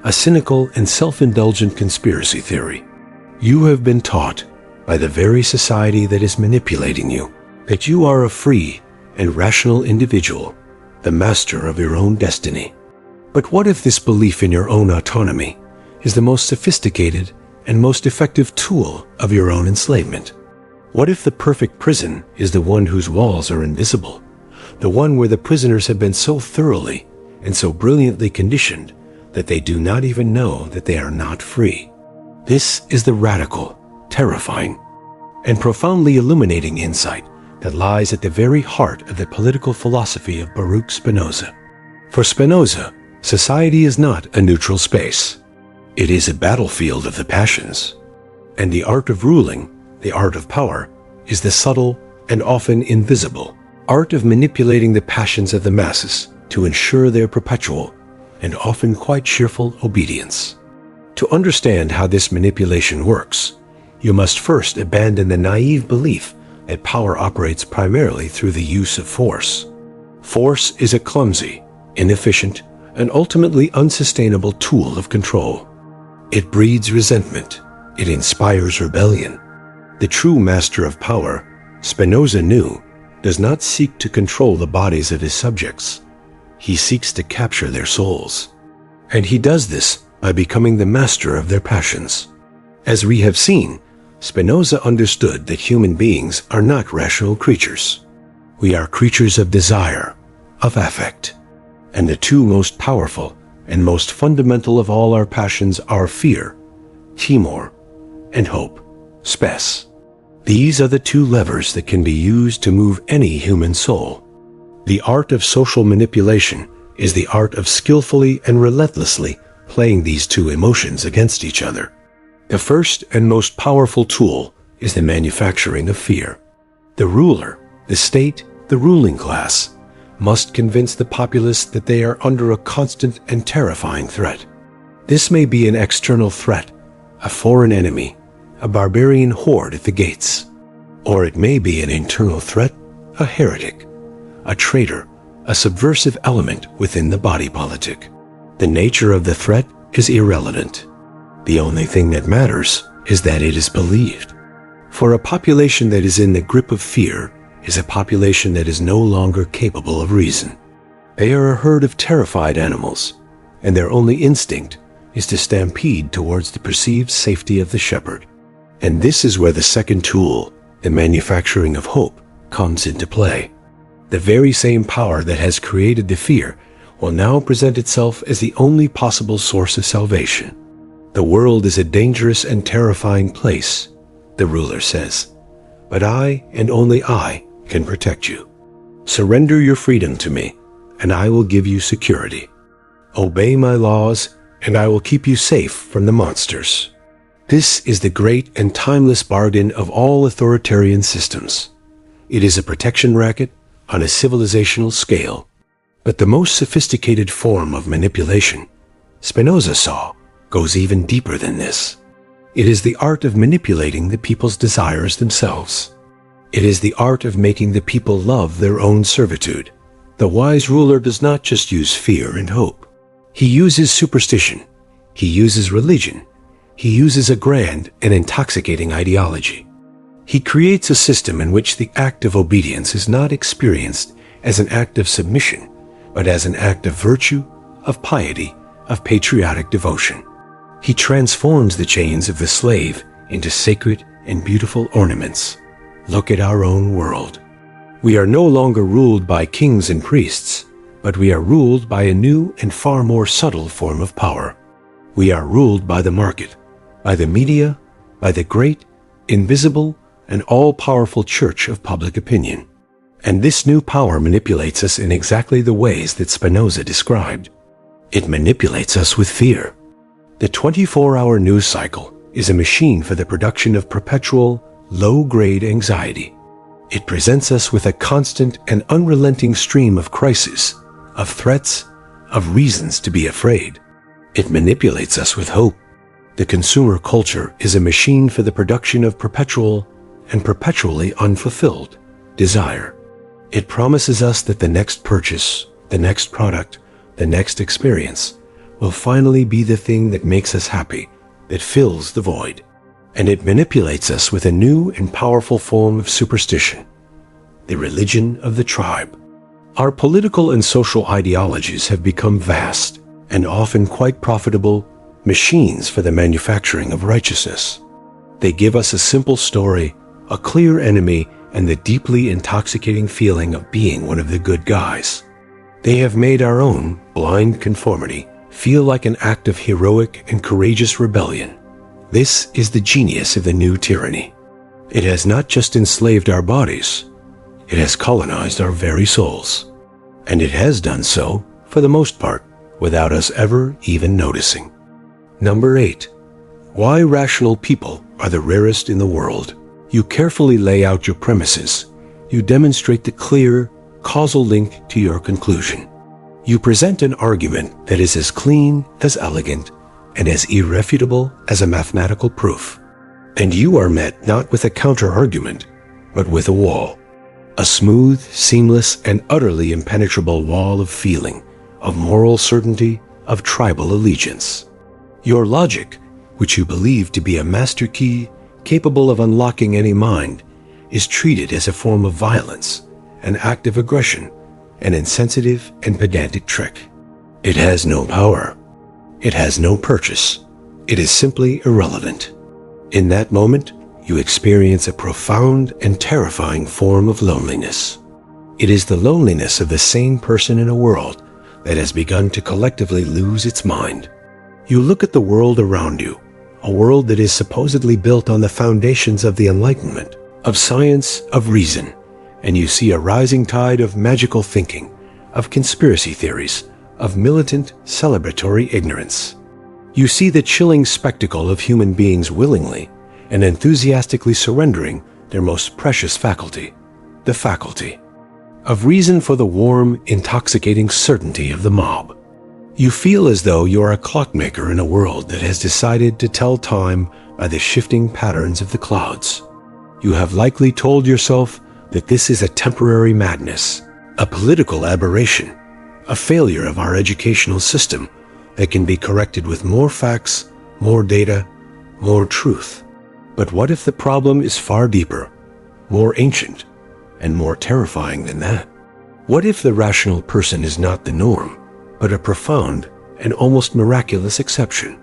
a cynical and self-indulgent conspiracy theory. You have been taught by the very society that is manipulating you that you are a free and rational individual, the master of your own destiny. But what if this belief in your own autonomy is the most sophisticated and most effective tool of your own enslavement? What if the perfect prison is the one whose walls are invisible, the one where the prisoners have been so thoroughly and so brilliantly conditioned that they do not even know that they are not free? This is the radical, terrifying, and profoundly illuminating insight that lies at the very heart of the political philosophy of Baruch Spinoza. For Spinoza, society is not a neutral space. It is a battlefield of the passions. And the art of ruling, the art of power, is the subtle and often invisible art of manipulating the passions of the masses to ensure their perpetual and often quite cheerful obedience. To understand how this manipulation works, you must first abandon the naive belief that power operates primarily through the use of force. Force is a clumsy, inefficient, and ultimately unsustainable tool of control. It breeds resentment. It inspires rebellion. The true master of power, Spinoza knew, does not seek to control the bodies of his subjects. He seeks to capture their souls. And he does this by becoming the master of their passions. As we have seen, Spinoza understood that human beings are not rational creatures. We are creatures of desire, of affect. And the two most powerful and most fundamental of all our passions are fear, timor, and hope, spes. These are the two levers that can be used to move any human soul. The art of social manipulation is the art of skillfully and relentlessly playing these two emotions against each other. The first and most powerful tool is the manufacturing of fear. The ruler, the state, the ruling class, must convince the populace that they are under a constant and terrifying threat. This may be an external threat, a foreign enemy, a barbarian horde at the gates. Or it may be an internal threat, a heretic, a traitor, a subversive element within the body politic. The nature of the threat is irrelevant. The only thing that matters is that it is believed. For a population that is in the grip of fear is a population that is no longer capable of reason. They are a herd of terrified animals, and their only instinct is to stampede towards the perceived safety of the shepherd. And this is where the second tool, the manufacturing of hope, comes into play. The very same power that has created the fear will now present itself as the only possible source of salvation. The world is a dangerous and terrifying place, the ruler says, but I, and only I, can protect you. Surrender your freedom to me, and I will give you security. Obey my laws, and I will keep you safe from the monsters. This is the great and timeless bargain of all authoritarian systems. It is a protection racket on a civilizational scale. But the most sophisticated form of manipulation, Spinoza saw, goes even deeper than this. It is the art of manipulating the people's desires themselves. It is the art of making the people love their own servitude. The wise ruler does not just use fear and hope. He uses superstition. He uses religion. He uses a grand and intoxicating ideology. He creates a system in which the act of obedience is not experienced as an act of submission, but as an act of virtue, of piety, of patriotic devotion. He transforms the chains of the slave into sacred and beautiful ornaments. Look at our own world. We are no longer ruled by kings and priests, but we are ruled by a new and far more subtle form of power. We are ruled by the market, by the media, by the great, invisible, and all-powerful church of public opinion. And this new power manipulates us in exactly the ways that Spinoza described. It manipulates us with fear. The 24-hour news cycle is a machine for the production of perpetual, low-grade anxiety. It presents us with a constant and unrelenting stream of crises, of threats, of reasons to be afraid. It manipulates us with hope. The consumer culture is a machine for the production of perpetual and perpetually unfulfilled desire. It promises us that the next purchase, the next product, the next experience will finally be the thing that makes us happy, that fills the void. And it manipulates us with a new and powerful form of superstition, the religion of the tribe. Our political and social ideologies have become vast and often quite profitable machines for the manufacturing of righteousness. They give us a simple story, a clear enemy, and the deeply intoxicating feeling of being one of the good guys. They have made our own blind conformity feel like an act of heroic and courageous rebellion. This is the genius of the new tyranny. It has not just enslaved our bodies, it has colonized our very souls. And it has done so, for the most part, without us ever even noticing. Number 8. Why rational people are the rarest in the world. You carefully lay out your premises. You demonstrate the clear, causal link to your conclusion. You present an argument that is as clean, as elegant, and as irrefutable as a mathematical proof. And you are met not with a counter-argument, but with a wall. A smooth, seamless, and utterly impenetrable wall of feeling, of moral certainty, of tribal allegiance. Your logic, which you believe to be a master key capable of unlocking any mind, is treated as a form of violence, an act of aggression, an insensitive and pedantic trick. It has no power. It has no purchase. It is simply irrelevant. In that moment, you experience a profound and terrifying form of loneliness. It is the loneliness of the sane person in a world that has begun to collectively lose its mind. You look at the world around you, a world that is supposedly built on the foundations of the Enlightenment, of science, of reason, and you see a rising tide of magical thinking, of conspiracy theories, of militant, celebratory ignorance. You see the chilling spectacle of human beings willingly and enthusiastically surrendering their most precious faculty, the faculty of reason for the warm, intoxicating certainty of the mob. You feel as though you are a clockmaker in a world that has decided to tell time by the shifting patterns of the clouds. You have likely told yourself that this is a temporary madness, a political aberration, a failure of our educational system that can be corrected with more facts, more data, more truth. But what if the problem is far deeper, more ancient, and more terrifying than that? What if the rational person is not the norm, but a profound and almost miraculous exception?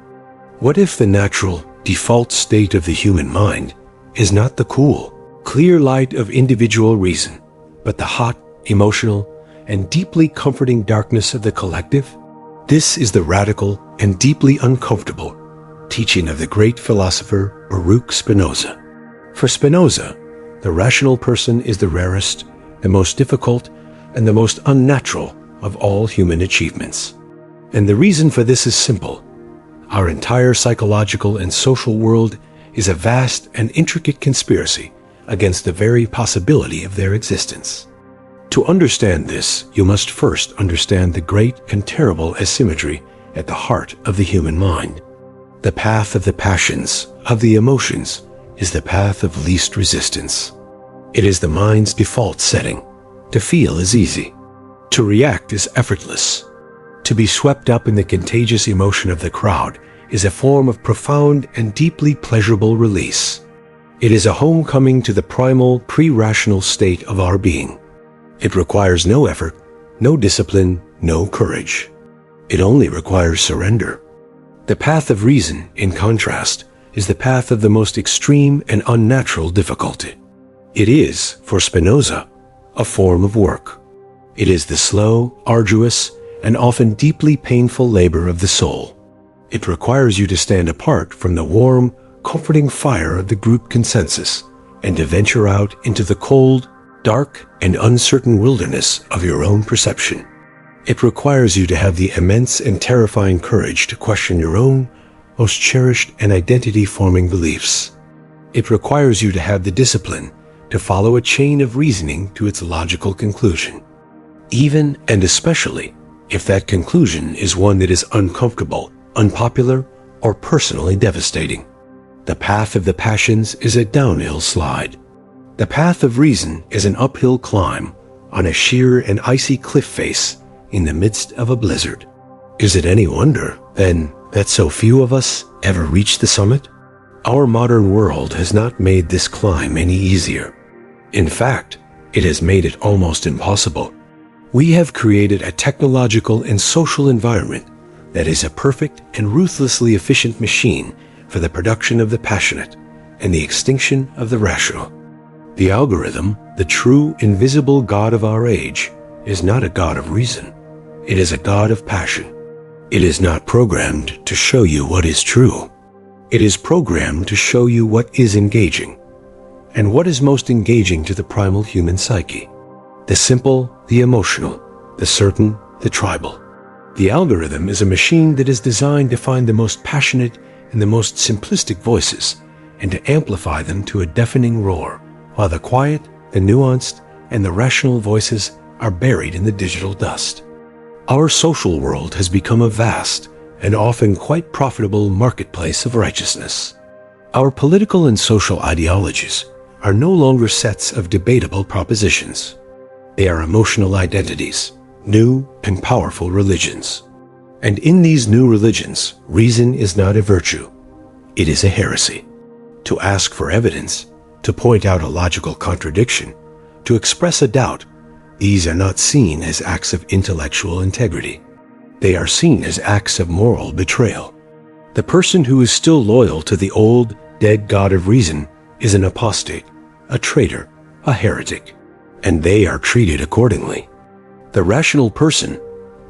What if the natural, default state of the human mind is not the cool, clear light of individual reason, but the hot, emotional, and deeply comforting darkness of the collective? This is the radical and deeply uncomfortable teaching of the great philosopher Baruch Spinoza. For Spinoza, the rational person is the rarest, the most difficult, and the most unnatural of all human achievements. And the reason for this is simple. Our entire psychological and social world is a vast and intricate conspiracy against the very possibility of their existence. To understand this, you must first understand the great and terrible asymmetry at the heart of the human mind. The path of the passions, of the emotions, is the path of least resistance. It is the mind's default setting. To feel is easy. To react is effortless. To be swept up in the contagious emotion of the crowd is a form of profound and deeply pleasurable release. It is a homecoming to the primal, pre-rational state of our being. It requires no effort, no discipline, no courage. It only requires surrender. The path of reason, in contrast, is the path of the most extreme and unnatural difficulty. It is, for Spinoza, a form of work. It is the slow, arduous, and often deeply painful labor of the soul. It requires you to stand apart from the warm, comforting fire of the group consensus and to venture out into the cold, dark, and uncertain wilderness of your own perception. It requires you to have the immense and terrifying courage to question your own most cherished and identity-forming beliefs. It requires you to have the discipline to follow a chain of reasoning to its logical conclusion, even and especially if that conclusion is one that is uncomfortable, unpopular, or personally devastating. The path of the passions is a downhill slide. The path of reason is an uphill climb on a sheer and icy cliff face in the midst of a blizzard. Is it any wonder, then, that so few of us ever reach the summit? Our modern world has not made this climb any easier. In fact, it has made it almost impossible. We have created a technological and social environment that is a perfect and ruthlessly efficient machine for the production of the passionate and the extinction of the rational. The algorithm, the true invisible God of our age, is not a God of reason. It is a God of passion. It is not programmed to show you what is true. It is programmed to show you what is engaging. And what is most engaging to the primal human psyche? The simple, the emotional, the certain, the tribal. The algorithm is a machine that is designed to find the most passionate and the most simplistic voices and to amplify them to a deafening roar, while the quiet, the nuanced, and the rational voices are buried in the digital dust. Our social world has become a vast and often quite profitable marketplace of righteousness. Our political and social ideologies are no longer sets of debatable propositions. They are emotional identities, new and powerful religions. And in these new religions, reason is not a virtue. It is a heresy. To ask for evidence, to point out a logical contradiction, to express a doubt, these are not seen as acts of intellectual integrity. They are seen as acts of moral betrayal. The person who is still loyal to the old, dead God of reason is an apostate, a traitor, a heretic, and they are treated accordingly. The rational person,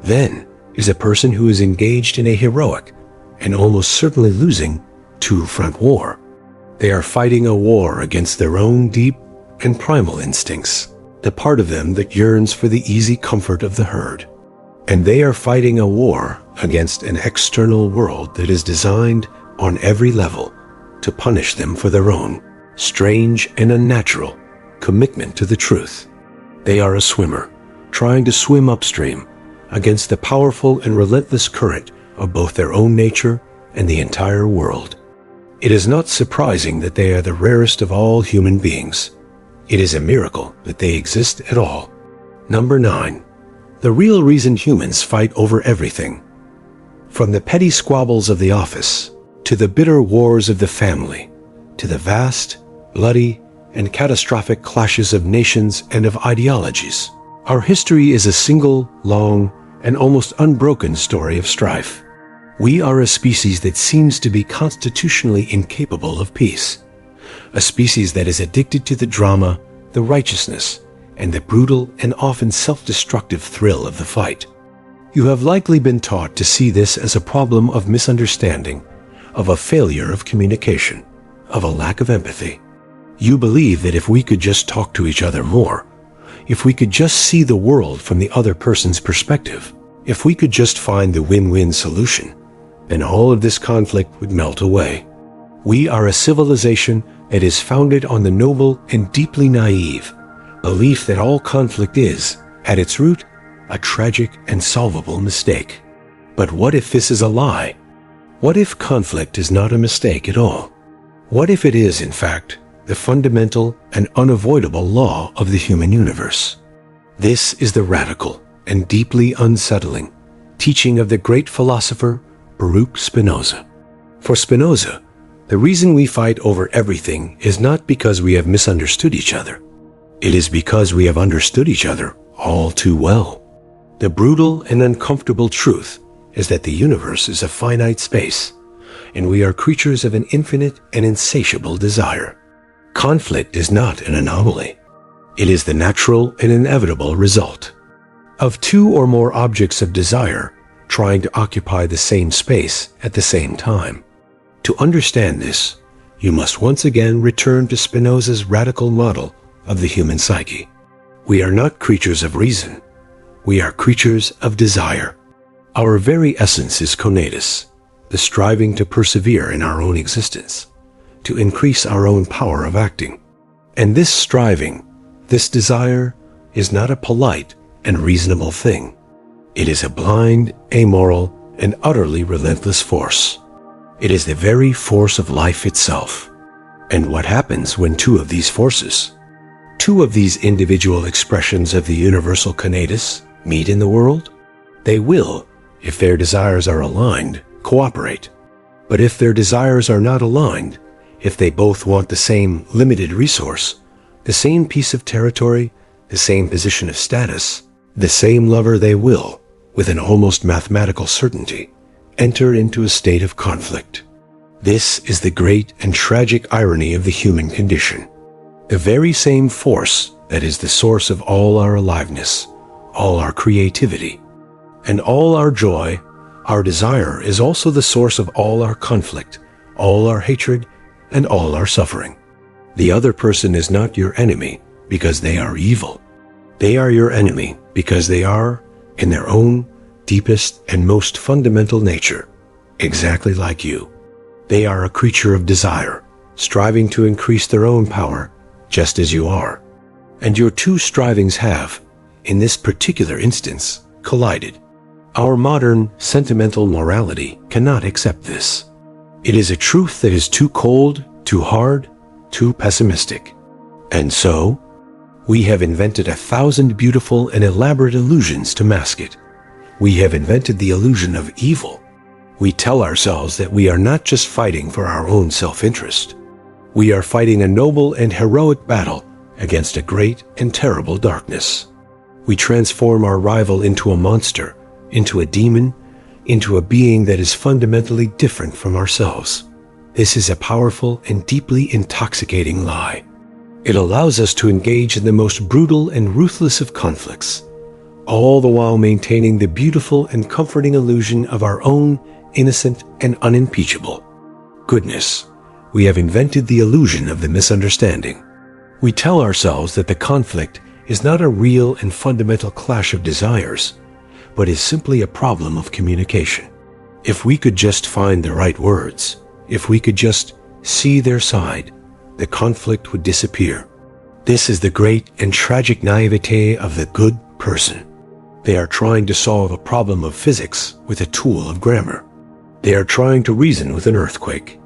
then, is a person who is engaged in a heroic and almost certainly losing two-front war. They are fighting a war against their own deep and primal instincts, the part of them that yearns for the easy comfort of the herd. And they are fighting a war against an external world that is designed on every level to punish them for their own strange and unnatural commitment to the truth. They are a swimmer, trying to swim upstream against the powerful and relentless current of both their own nature and the entire world. It is not surprising that they are the rarest of all human beings. It is a miracle that they exist at all. Number 9. The real reason humans fight over everything, from the petty squabbles of the office to the bitter wars of the family, to the vast, bloody, and catastrophic clashes of nations and of ideologies. Our history is a single, long, and almost unbroken story of strife. We are a species that seems to be constitutionally incapable of peace. A species that is addicted to the drama, the righteousness, and the brutal and often self-destructive thrill of the fight. You have likely been taught to see this as a problem of misunderstanding, of a failure of communication, of a lack of empathy. You believe that if we could just talk to each other more, if we could just see the world from the other person's perspective, if we could just find the win-win solution, then all of this conflict would melt away. We are a civilization that is founded on the noble and deeply naive belief that all conflict is, at its root, a tragic and solvable mistake. But what if this is a lie? What if conflict is not a mistake at all? What if it is, in fact, the fundamental and unavoidable law of the human universe? This is the radical and deeply unsettling teaching of the great philosopher Baruch Spinoza. For Spinoza, the reason we fight over everything is not because we have misunderstood each other. It is because we have understood each other all too well. The brutal and uncomfortable truth is that the universe is a finite space, and we are creatures of an infinite and insatiable desire. Conflict is not an anomaly. It is the natural and inevitable result of two or more objects of desire trying to occupy the same space at the same time. To understand this, you must once again return to Spinoza's radical model of the human psyche. We are not creatures of reason. We are creatures of desire. Our very essence is conatus, the striving to persevere in our own existence, to increase our own power of acting. And this striving, this desire, is not a polite and reasonable thing. It is a blind, amoral, and utterly relentless force. It is the very force of life itself. And what happens when two of these forces, two of these individual expressions of the universal conatus, meet in the world? They will, if their desires are aligned, cooperate. But if their desires are not aligned, if they both want the same limited resource, the same piece of territory, the same position of status, the same lover, they will, with an almost mathematical certainty, enter into a state of conflict. This is the great and tragic irony of the human condition. The very same force that is the source of all our aliveness, all our creativity, and all our joy, our desire, is also the source of all our conflict, all our hatred, and all our suffering. The other person is not your enemy because they are evil. They are your enemy because they are, in their own deepest and most fundamental nature, exactly like you. They are a creature of desire, striving to increase their own power, just as you are. And your two strivings have, in this particular instance, collided. Our modern, sentimental morality cannot accept this. It is a truth that is too cold, too hard, too pessimistic. And so, we have invented 1,000 beautiful and elaborate illusions to mask it. We have invented the illusion of evil. We tell ourselves that we are not just fighting for our own self-interest. We are fighting a noble and heroic battle against a great and terrible darkness. We transform our rival into a monster, into a demon, into a being that is fundamentally different from ourselves. This is a powerful and deeply intoxicating lie. It allows us to engage in the most brutal and ruthless of conflicts, all the while maintaining the beautiful and comforting illusion of our own innocent and unimpeachable goodness. We have invented the illusion of the misunderstanding. We tell ourselves that the conflict is not a real and fundamental clash of desires, but is simply a problem of communication. If we could just find the right words, if we could just see their side, the conflict would disappear. This is the great and tragic naivete of the good person. They are trying to solve a problem of physics with a tool of grammar. They are trying to reason with an earthquake.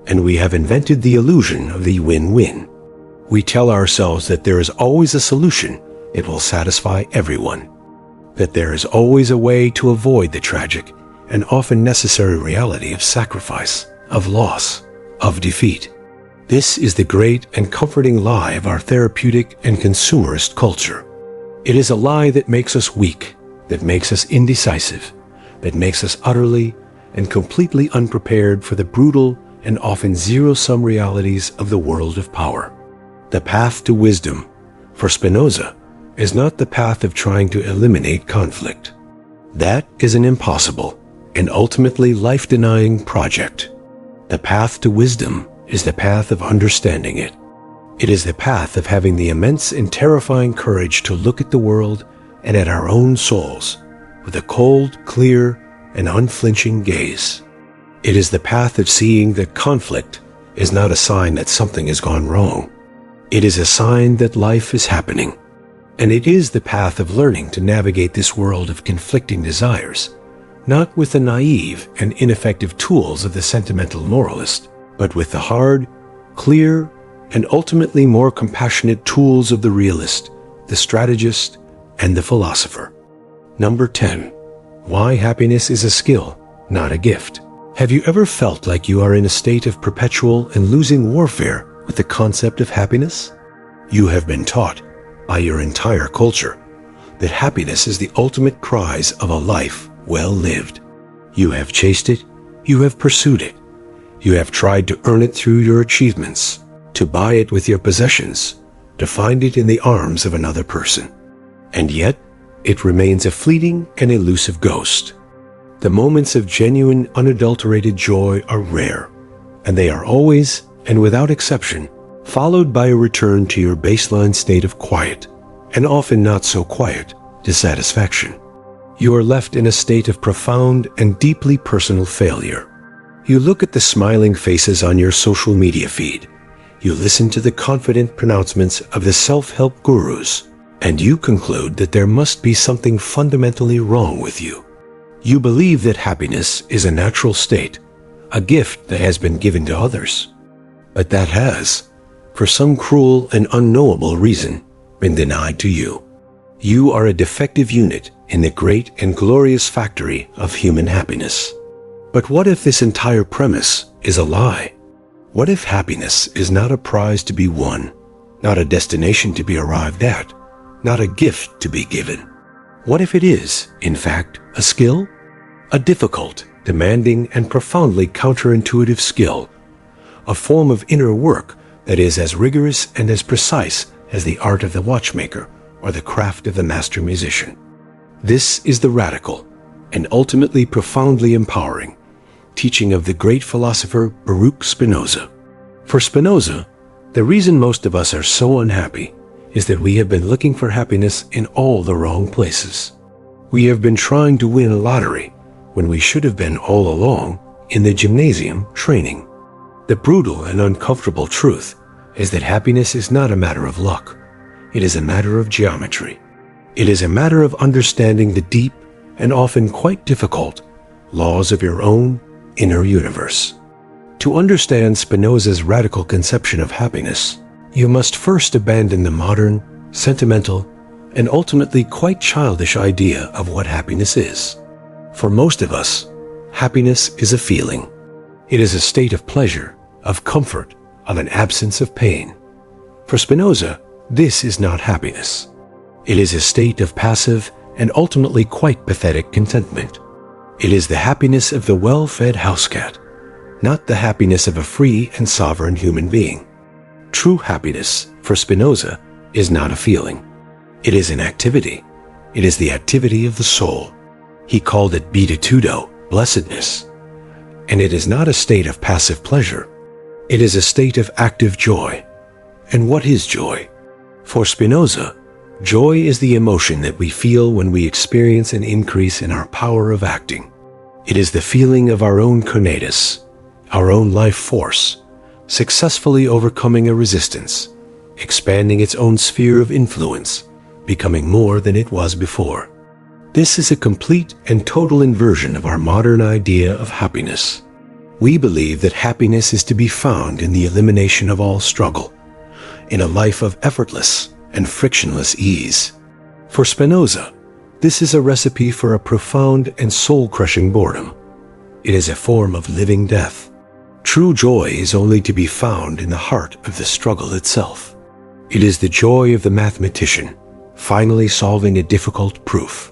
And we have invented the illusion of the win-win. We tell ourselves that there is always a solution that will satisfy everyone, that there is always a way to avoid the tragic and often necessary reality of sacrifice, of loss, of defeat. This is the great and comforting lie of our therapeutic and consumerist culture. It is a lie that makes us weak, that makes us indecisive, that makes us utterly and completely unprepared for the brutal and often zero-sum realities of the world of power. The path to wisdom, for Spinoza, is not the path of trying to eliminate conflict. That is an impossible and ultimately life-denying project. The path to wisdom is the path of understanding it. It is the path of having the immense and terrifying courage to look at the world and at our own souls with a cold, clear, and unflinching gaze. It is the path of seeing that conflict is not a sign that something has gone wrong. It is a sign that life is happening. And it is the path of learning to navigate this world of conflicting desires, not with the naive and ineffective tools of the sentimental moralist, but with the hard, clear, and ultimately more compassionate tools of the realist, the strategist, and the philosopher. Number 10. Why happiness is a skill, not a gift. Have you ever felt like you are in a state of perpetual and losing warfare with the concept of happiness? You have been taught, by your entire culture, that happiness is the ultimate prize of a life well lived. You have chased it, you have pursued it, you have tried to earn it through your achievements, to buy it with your possessions, to find it in the arms of another person. And yet, it remains a fleeting and elusive ghost. The moments of genuine, unadulterated joy are rare, and they are always, and without exception, followed by a return to your baseline state of quiet, and often not so quiet, dissatisfaction. You are left in a state of profound and deeply personal failure. You look at the smiling faces on your social media feed. You listen to the confident pronouncements of the self-help gurus, and you conclude that there must be something fundamentally wrong with you. You believe that happiness is a natural state, a gift that has been given to others. But that has, for some cruel and unknowable reason, been denied to you. You are a defective unit in the great and glorious factory of human happiness. But what if this entire premise is a lie? What if happiness is not a prize to be won, not a destination to be arrived at, not a gift to be given? What if it is, in fact, a skill? A difficult, demanding, and profoundly counterintuitive skill. A form of inner work that is as rigorous and as precise as the art of the watchmaker or the craft of the master musician. This is the radical and ultimately profoundly empowering teaching of the great philosopher Baruch Spinoza. For Spinoza, the reason most of us are so unhappy is that we have been looking for happiness in all the wrong places. We have been trying to win a lottery when we should have been all along in the gymnasium training. The brutal and uncomfortable truth is that happiness is not a matter of luck. It is a matter of geometry. It is a matter of understanding the deep and often quite difficult laws of your own inner universe. To understand Spinoza's radical conception of happiness, you must first abandon the modern, sentimental, and ultimately quite childish idea of what happiness is. For most of us, happiness is a feeling. It is a state of pleasure, of comfort, of an absence of pain. For Spinoza, this is not happiness. It is a state of passive and ultimately quite pathetic contentment. It is the happiness of the well-fed house cat, not the happiness of a free and sovereign human being. True happiness, for Spinoza, is not a feeling. It is an activity. It is the activity of the soul. He called it beatitudo, blessedness. And it is not a state of passive pleasure. It is a state of active joy. And what is joy? For Spinoza, joy is the emotion that we feel when we experience an increase in our power of acting. It is the feeling of our own conatus, our own life force, successfully overcoming a resistance, expanding its own sphere of influence, becoming more than it was before. This is a complete and total inversion of our modern idea of happiness. We believe that happiness is to be found in the elimination of all struggle, in a life of effortless and frictionless ease. For Spinoza, this is a recipe for a profound and soul-crushing boredom. It is a form of living death. True True joy is only to be found in the heart of the struggle itself. It is the joy of the mathematician, finally solving a difficult proof.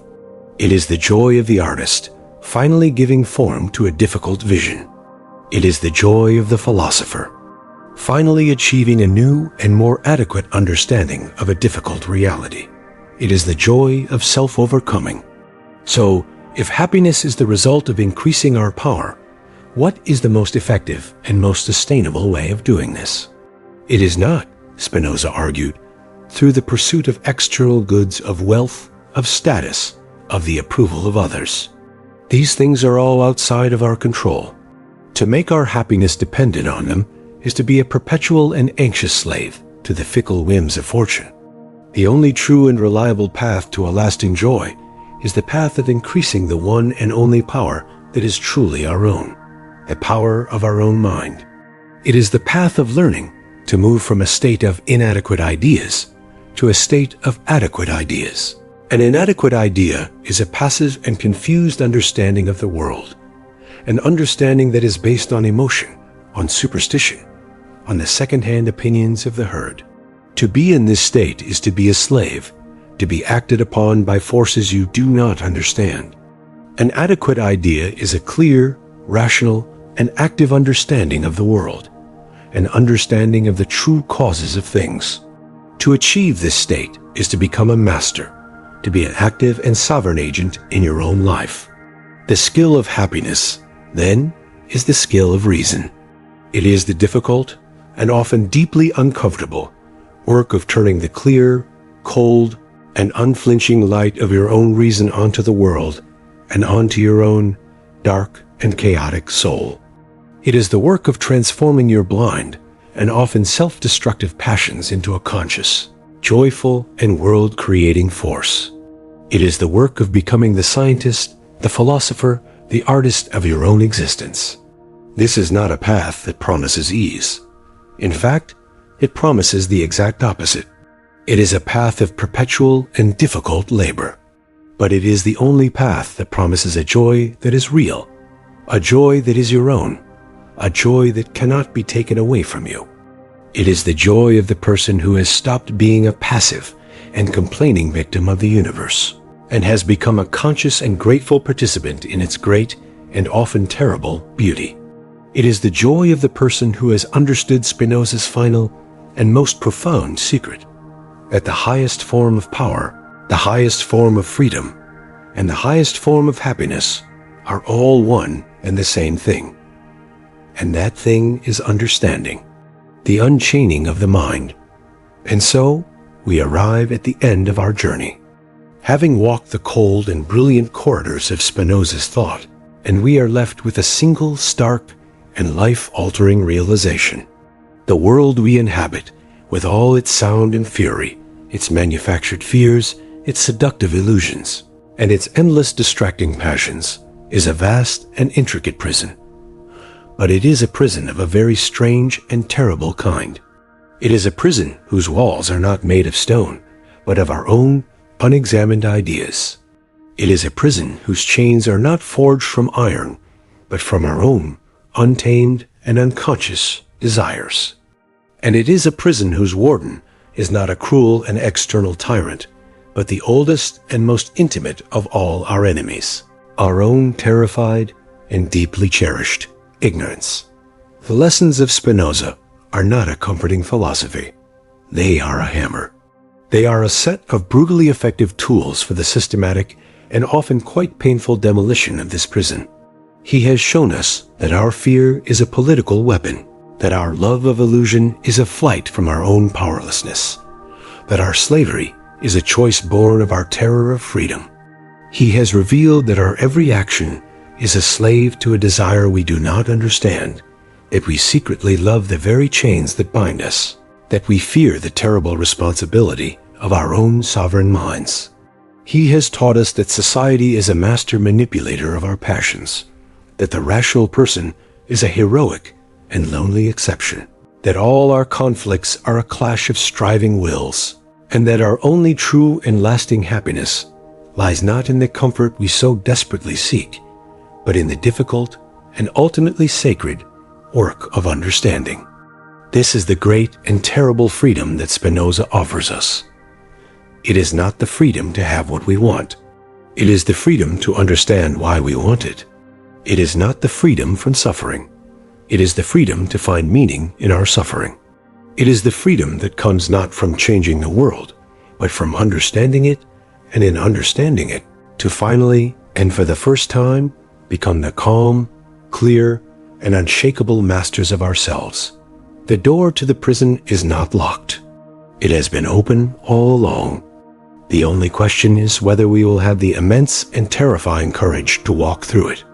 It is the joy of the artist, finally giving form to a difficult vision. It is the joy of the philosopher, finally achieving a new and more adequate understanding of a difficult reality. It is the joy of self-overcoming. So, if happiness is the result of increasing our power, what is the most effective and most sustainable way of doing this? It is not, Spinoza argued, through the pursuit of external goods, of wealth, of status, of the approval of others. These things are all outside of our control. To make our happiness dependent on them is to be a perpetual and anxious slave to the fickle whims of fortune. The only true and reliable path to a lasting joy is the path of increasing the one and only power that is truly our own, the power of our own mind. It is the path of learning to move from a state of inadequate ideas to a state of adequate ideas. An inadequate idea is a passive and confused understanding of the world, an understanding that is based on emotion, on superstition, on the second-hand opinions of the herd. To be in this state is to be a slave, to be acted upon by forces you do not understand. An adequate idea is a clear, rational, and active understanding of the world, an understanding of the true causes of things. To achieve this state is to become a master, to be an active and sovereign agent in your own life. The skill of happiness, then, is the skill of reason. It is the difficult and often deeply uncomfortable work of turning the clear, cold, and unflinching light of your own reason onto the world and onto your own dark and chaotic soul. It is the work of transforming your blind and often self-destructive passions into a conscious, joyful, and world-creating force. It is the work of becoming the scientist, the philosopher, the artist of your own existence. This is not a path that promises ease. In fact, it promises the exact opposite. It is a path of perpetual and difficult labor. But it is the only path that promises a joy that is real, a joy that is your own, a joy that cannot be taken away from you. It is the joy of the person who has stopped being a passive and complaining victim of the universe, and has become a conscious and grateful participant in its great and often terrible beauty. It is the joy of the person who has understood Spinoza's final and most profound secret, that the highest form of power, the highest form of freedom, and the highest form of happiness are all one and the same thing. And that thing is understanding, the unchaining of the mind. And so, we arrive at the end of our journey, having walked the cold and brilliant corridors of Spinoza's thought, and we are left with a single stark and life-altering realization. The world we inhabit, with all its sound and fury, its manufactured fears, its seductive illusions, and its endless distracting passions, is a vast and intricate prison. But it is a prison of a very strange and terrible kind. It is a prison whose walls are not made of stone, but of our own unexamined ideas. It is a prison whose chains are not forged from iron, but from our own untamed and unconscious desires. And it is a prison whose warden is not a cruel and external tyrant, but the oldest and most intimate of all our enemies, our own terrified and deeply cherished ignorance. The lessons of Spinoza are not a comforting philosophy. They are a hammer. They are a set of brutally effective tools for the systematic and often quite painful demolition of this prison. He has shown us that our fear is a political weapon, that our love of illusion is a flight from our own powerlessness, that our slavery is a choice born of our terror of freedom. He has revealed that our every action is a slave to a desire we do not understand, that we secretly love the very chains that bind us, that we fear the terrible responsibility of our own sovereign minds. He has taught us that society is a master manipulator of our passions, that the rational person is a heroic and lonely exception, that all our conflicts are a clash of striving wills, and that our only true and lasting happiness lies not in the comfort we so desperately seek, but in the difficult and ultimately sacred work of understanding. This is the great and terrible freedom that Spinoza offers us. It is not the freedom to have what we want. It is the freedom to understand why we want it. It is not the freedom from suffering. It is the freedom to find meaning in our suffering. It is the freedom that comes not from changing the world, but from understanding it, and in understanding it, to finally, and for the first time, become the calm, clear, and unshakable masters of ourselves. The door to the prison is not locked. It has been open all along. The only question is whether we will have the immense and terrifying courage to walk through it.